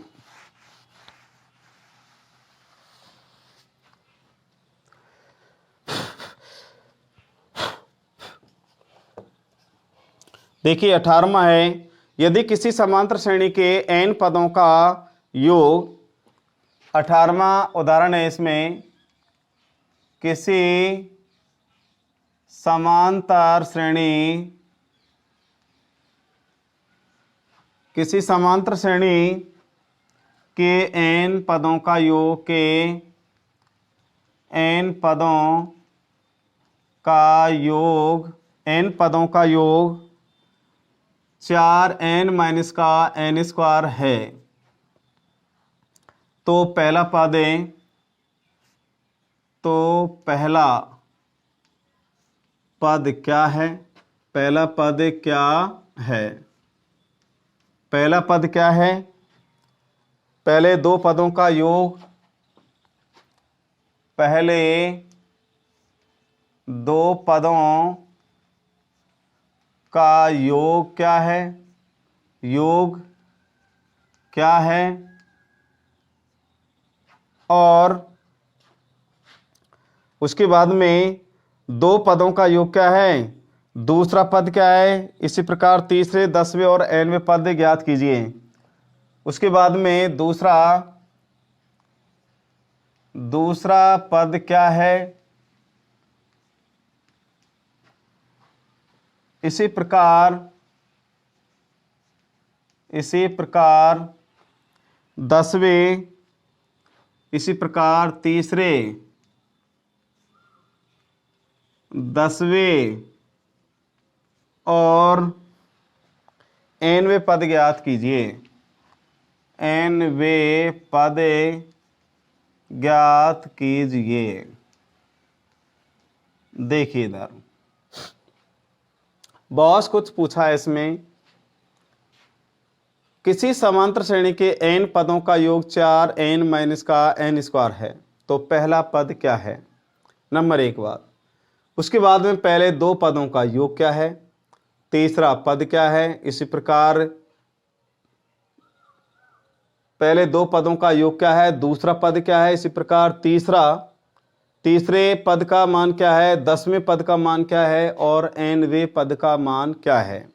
देखिए 18वां है, यदि किसी समांतर श्रेणी के n पदों का योग, 18वां उदाहरण है, इसमें किसी समांतर श्रेणी के n पदों का योग, के n पदों का योग 4n माइनस का n स्क्वायर है, तो पहला पद है, तो पहला पद क्या है, पहला पद क्या है, पहला पद क्या है, पहले दो पदों का योग, पहले दो पदों का योग क्या है, योग क्या है, और उसके बाद में दो पदों का योग क्या है, दूसरा पद क्या है। इसी प्रकार तीसरे, 10वें और 9वें पद ज्ञात कीजिए। उसके बाद में दूसरा पद क्या है, इसी प्रकार 10वें, इसी प्रकार तीसरे, 10वें और 9वें पद ज्ञात कीजिए। 9वें पद ज्ञात कीजिए। देखिए इधर बहुत कुछ पूछा है इसमें। किसी समांतर श्रेणी के n पदों का योग 4n माइनस का n स्क्वायर है, तो पहला पद क्या है? नंबर 1 बात। उसके बाद में पहले 2 पदों का योग क्या है, तीसरा पद क्या है, इसी प्रकार पहले 2 पदों का योग क्या है, दूसरा पद क्या है, इसी प्रकार तीसरे पद का मान क्या है, 10वें पद का मान क्या है और nवें पद का मान क्या है।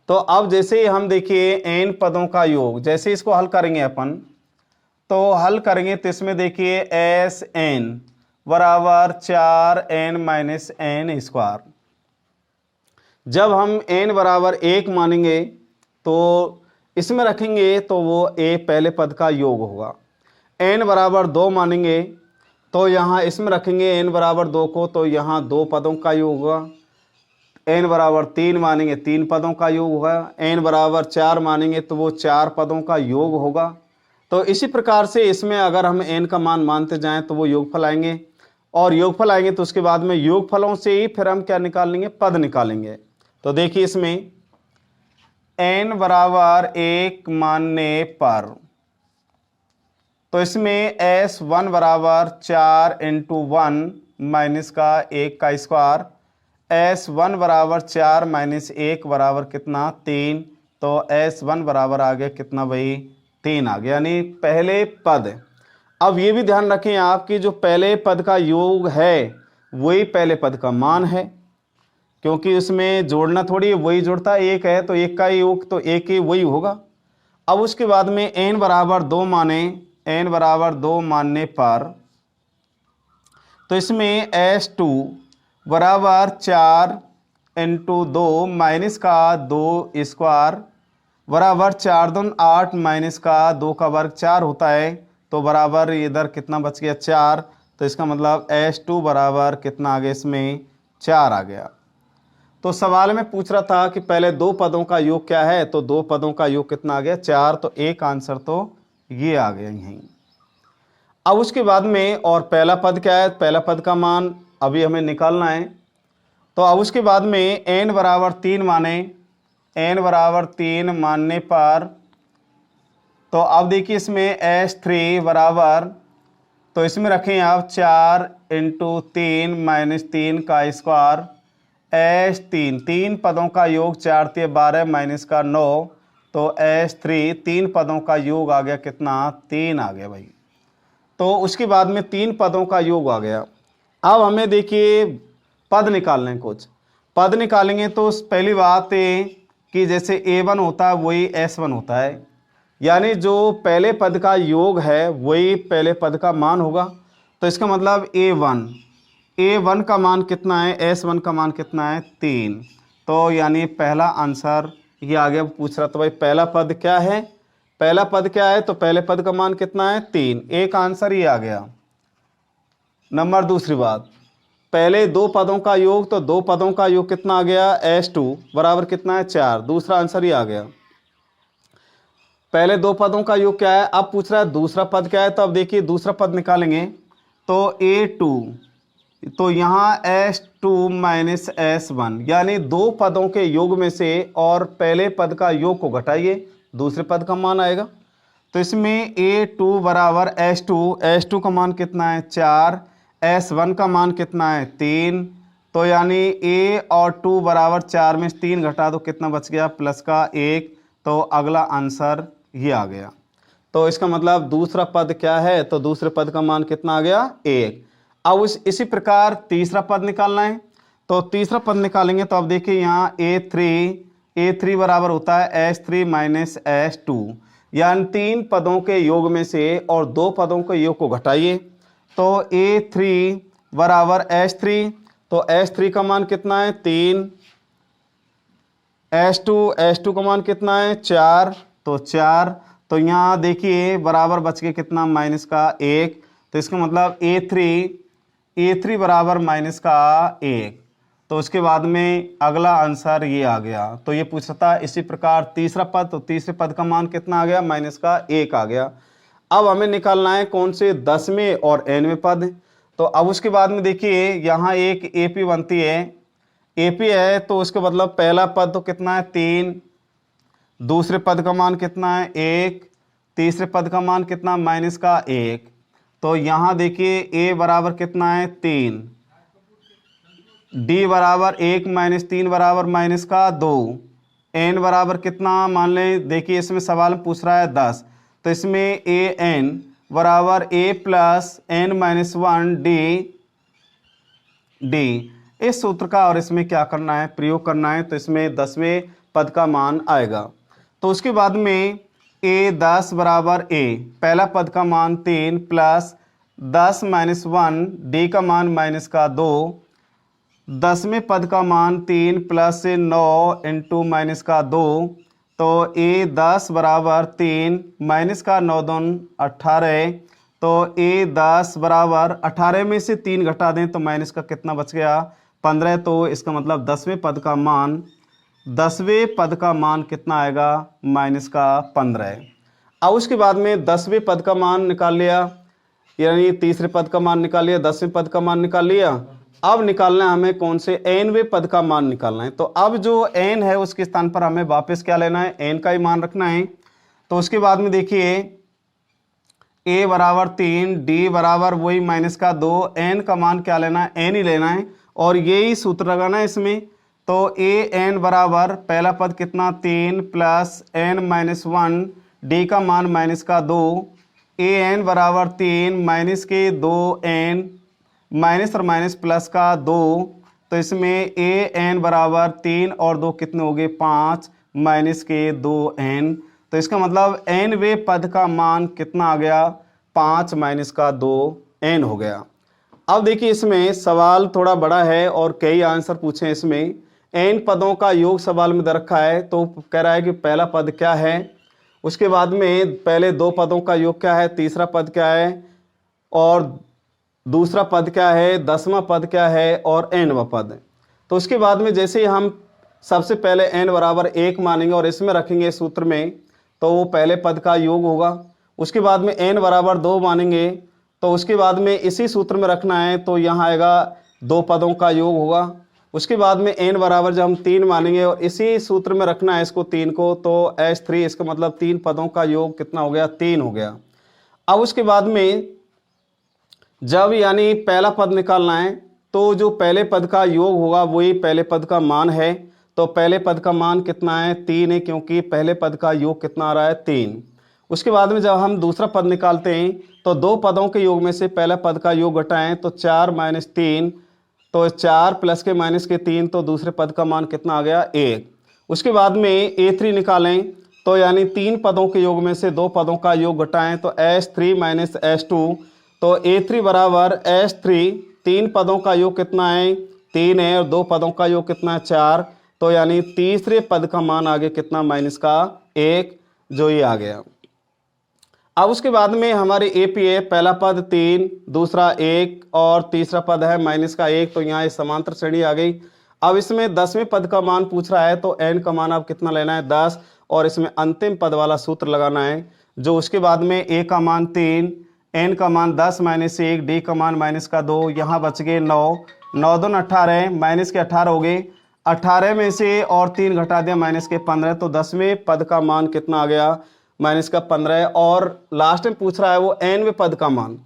तो अब जैसे ही हम देखिए n पदों का योग, जैसे इसको हल करेंगे अपन, तो हल करेंगे तो इसमें देखिए एस एन बराबर 4n माइनस n स्क्वायर। जब हम n बराबर 1 मानेंगे तो इसमें रखेंगे तो वो a पहले पद का योग होगा। n बराबर 2 मानेंगे तो यहाँ इसमें रखेंगे n बराबर 2 को, तो यहाँ 2 पदों का योग होगा। n बराबर 3 मानेंगे 3 पदों का योग होगा। n बराबर 4 मानेंगे तो वो 4 पदों का योग होगा। तो इसी प्रकार से इसमें अगर हम n का मान मानते जाएं तो वो योगफल आएंगे, और योगफल आएंगे तो उसके बाद में योगफलों से ही फिर हम क्या निकालेंगे, पद निकालेंगे। तो देखिए इसमें n बराबर 1 मानने पर, तो इसमें S1 बराबर 4 इंटू 1 माइनस का 1 का स्क्वायर, S1 बराबर 4 माइनस 1 बराबर कितना, 3। तो S1 बराबर आ गया कितना भाई, 3 आ गया, यानी पहले पद। अब ये भी ध्यान रखें आप कि जो पहले पद का योग है वही पहले पद का मान है, क्योंकि उसमें जोड़ना थोड़ी वही जोड़ता है, एक है तो एक का योग तो एक ही वही होगा। अब उसके बाद में n बराबर 2 माने, n बराबर 2 मानने पर, तो इसमें S2 बराबर 4 इंटू 2 माइनस का 2 स्क्वायर बराबर 4 दूनी 8 माइनस का 2 का वर्ग 4 होता है, तो बराबर इधर कितना बच गया, 4। तो इसका मतलब S2 बराबर कितना आ गया, इसमें 4 आ गया। तो सवाल में पूछ रहा था कि पहले 2 पदों का योग क्या है, तो 2 पदों का योग कितना आ गया, 4। तो एक आंसर तो ये आ गया यहीं। अब उसके बाद में और पहला पद क्या है, पहला पद का मान अभी हमें निकालना है। तो अब उसके बाद में n बराबर 3 माने, n बराबर 3 मानने पर, तो अब देखिए इसमें S3 बराबर, तो इसमें रखें आप 4 इंटू 3 माइनस 3 का स्क्वायर, S3 3 पदों का योग 4 × 12 माइनस का 9, तो S3 3 पदों का योग आ गया कितना, 3 आ गया भाई। तो उसके बाद में 3 पदों का योग आ गया। अब हमें देखिए पद निकालने हैं, कुछ पद निकालेंगे। तो पहली बात है कि जैसे A1 होता है वही S1 होता है, यानी जो पहले पद का योग है वही पहले पद का मान होगा। तो इसका मतलब A1 का मान कितना है, S1 का मान कितना है, 3। तो यानी पहला आंसर ये आ गया। पूछ रहा था भाई पहला पद क्या है, पहला पद क्या है, तो पहले पद का मान कितना है, 3। एक आंसर ये आ गया। नंबर दूसरी बात, पहले 2 पदों का योग, तो 2 पदों का योग कितना आ गया, S2 बराबर कितना है, 4। दूसरा आंसर ये आ गया। पहले 2 पदों का योग क्या है, अब पूछ रहा है दूसरा पद क्या है। तो अब देखिए दूसरा पद निकालेंगे तो A2, तो यहाँ S2 माइनस S1, यानी 2 पदों के योग में से और पहले पद का योग को घटाइए, दूसरे पद का मान आएगा। तो इसमें A2 बराबर S2 का मान कितना है, 4, S1 का मान कितना है, 3। तो यानी A और 2 बराबर 4 में 3 घटा दो कितना बच गया, प्लस का 1। तो अगला आंसर ये आ गया। तो इसका मतलब दूसरा पद क्या है, तो दूसरे पद का मान कितना आ गया, 1। अब इसी प्रकार तीसरा पद निकालना है। तो तीसरा पद निकालेंगे तो अब देखिए यहाँ A3 बराबर होता है S3 माइनस S2, यानी 3 पदों के योग में से और 2 पदों के योग को घटाइए। तो A3 बराबर S3, तो S3 का मान कितना है, 3। S2 का मान कितना है, 4, तो 4। तो यहाँ देखिए बराबर बच के कितना, माइनस का 1। तो इसका मतलब A3 बराबर माइनस का 1। तो उसके बाद में अगला आंसर ये आ गया। तो ये पूछ रहा था इसी प्रकार तीसरा पद, तो तीसरे पद का मान कितना आ गया, माइनस का 1 आ गया। अब हमें निकालना है कौन से, 10वें और nवें पद। तो अब उसके बाद में देखिए यहाँ एक AP बनती है AP है तो उसका मतलब पहला पद तो कितना है 3, दूसरे पद का मान कितना है 1, तीसरे पद का मान कितना माइनस का 1। तो यहाँ देखिए A बराबर कितना है 3, D बराबर 1 माइनस 3 बराबर माइनस का 2, N बराबर कितना मान लें, देखिए इसमें सवाल में पूछ रहा है 10, तो इसमें AN बराबर A plus N minus 1 D इस सूत्र का और इसमें क्या करना है प्रयोग करना है, तो इसमें 10वें पद का मान आएगा। तो उसके बाद में A10 बराबर A पहला पद का मान 3 प्लस 10 माइनस 1 D का मान माइनस का 2, 10वें पद का मान 3 प्लस 9 इंटू माइनस का 2, तो A10 बराबर 3 माइनस का 9 दून 18, तो A10 बराबर 18 में से 3 घटा दें तो माइनस का कितना बच गया 15, तो इसका मतलब 10वें पद का मान 10वें पद का मान कितना आएगा माइनस का 15। अब उसके बाद में 10वें पद का मान निकाल लिया, यानी तीसरे पद का मान निकाल लिया, 10वें पद का मान निकाल लिया। अब निकालना है हमें कौन से nवें पद का मान निकालना है। तो अब जो n है उसके स्थान पर हमें वापस क्या लेना है n का ही मान रखना है। तो उसके बाद में देखिए a बराबर 3 d बराबर वही माइनस का 2, n का मान क्या लेना है n ही लेना है और यही सूत्र लगाना है इसमें। तो an बराबर पहला पद कितना 3 प्लस n माइनस 1 d का मान माइनस का 2, an बराबर 3 माइनस के 2n माइनस और माइनस प्लस का 2, तो इसमें an बराबर 3 और 2 कितने हो गए 5 माइनस के 2n, तो इसका मतलब nवें पद का मान कितना आ गया 5 माइनस का 2n हो गया। अब देखिए इसमें सवाल थोड़ा बड़ा है और कई आंसर पूछे इसमें। n पदों का योग सवाल में दे रखा है, तो कह रहा है कि पहला पद क्या है, उसके बाद में पहले 2 पदों का योग क्या है, तीसरा पद क्या है और दूसरा पद क्या है, 10वां पद क्या है और nवां पद। तो उसके बाद में जैसे ही हम सबसे पहले n बराबर 1 मानेंगे और इसमें रखेंगे सूत्र में, तो वो पहले पद का योग होगा। उसके बाद में n बराबर 2 मानेंगे तो उसके बाद में इसी सूत्र में रखना है, तो यहाँ आएगा 2 पदों का योग होगा। उसके बाद में n बराबर जब हम 3 मानेंगे और इसी सूत्र में रखना है इसको 3 को, तो S3 इसका मतलब 3 पदों का योग कितना हो गया 3 हो गया। अब उसके बाद में जब यानी पहला पद निकालना है तो जो पहले पद का योग होगा वही पहले पद का मान है, तो पहले पद का मान कितना है 3 है, क्योंकि पहले पद का योग कितना आ रहा है 3। उसके बाद में जब हम दूसरा पद निकालते हैं तो 2 पदों के योग में से पहला पद का योग घटाएं तो 4 माइनस 3, तो 4 प्लस के माइनस के 3, तो दूसरे पद का मान कितना आ गया 1। उसके बाद में A3 निकालें तो यानी 3 पदों के योग में से 2 पदों का योग घटाएं तो S3 माइनस S2, तो A3 बराबर S3 3 पदों का योग कितना है 3 है और 2 पदों का योग कितना है 4, तो यानी तीसरे पद का मान आगे कितना माइनस का 1, जो ये आ गया। अब उसके बाद में हमारे AP है पहला पद 3, दूसरा 1 और तीसरा पद है माइनस का 1, तो यहाँ ये समांतर श्रेणी आ गई। अब इसमें 10वें पद का मान पूछ रहा है, तो n का मान अब कितना लेना है 10 और इसमें अंतिम पद वाला सूत्र लगाना है, जो उसके बाद में a का मान 3, n का मान 10 माइनस 1, d का मान माइनस का 2, यहाँ बच गए 9, 9 दून 18 माइनस के 18 हो गए, 18 में से और 3 घटा दिया माइनस के 15, तो 10वें पद का मान कितना आ गया माइनस का 15। और लास्ट में पूछ रहा है वो nवें पद का मान,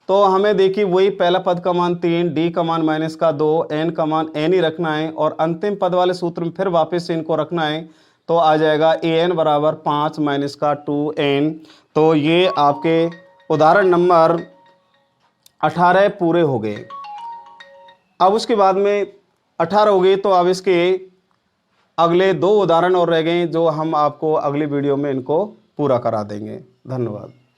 तो हमें देखिए वही पहला पद का मान 3, d का मान माइनस का 2, n का मान n ही रखना है और अंतिम पद वाले सूत्र में फिर वापस से इनको रखना है, तो आ जाएगा an बराबर 5 माइनस का 2n। तो ये आपके उदाहरण नंबर 18 पूरे हो गए। अब उसके बाद में 18 हो गए, तो अब इसके अगले 2 उदाहरण और रह गए जो हम आपको अगली वीडियो में इनको पूरा करा देंगे। धन्यवाद।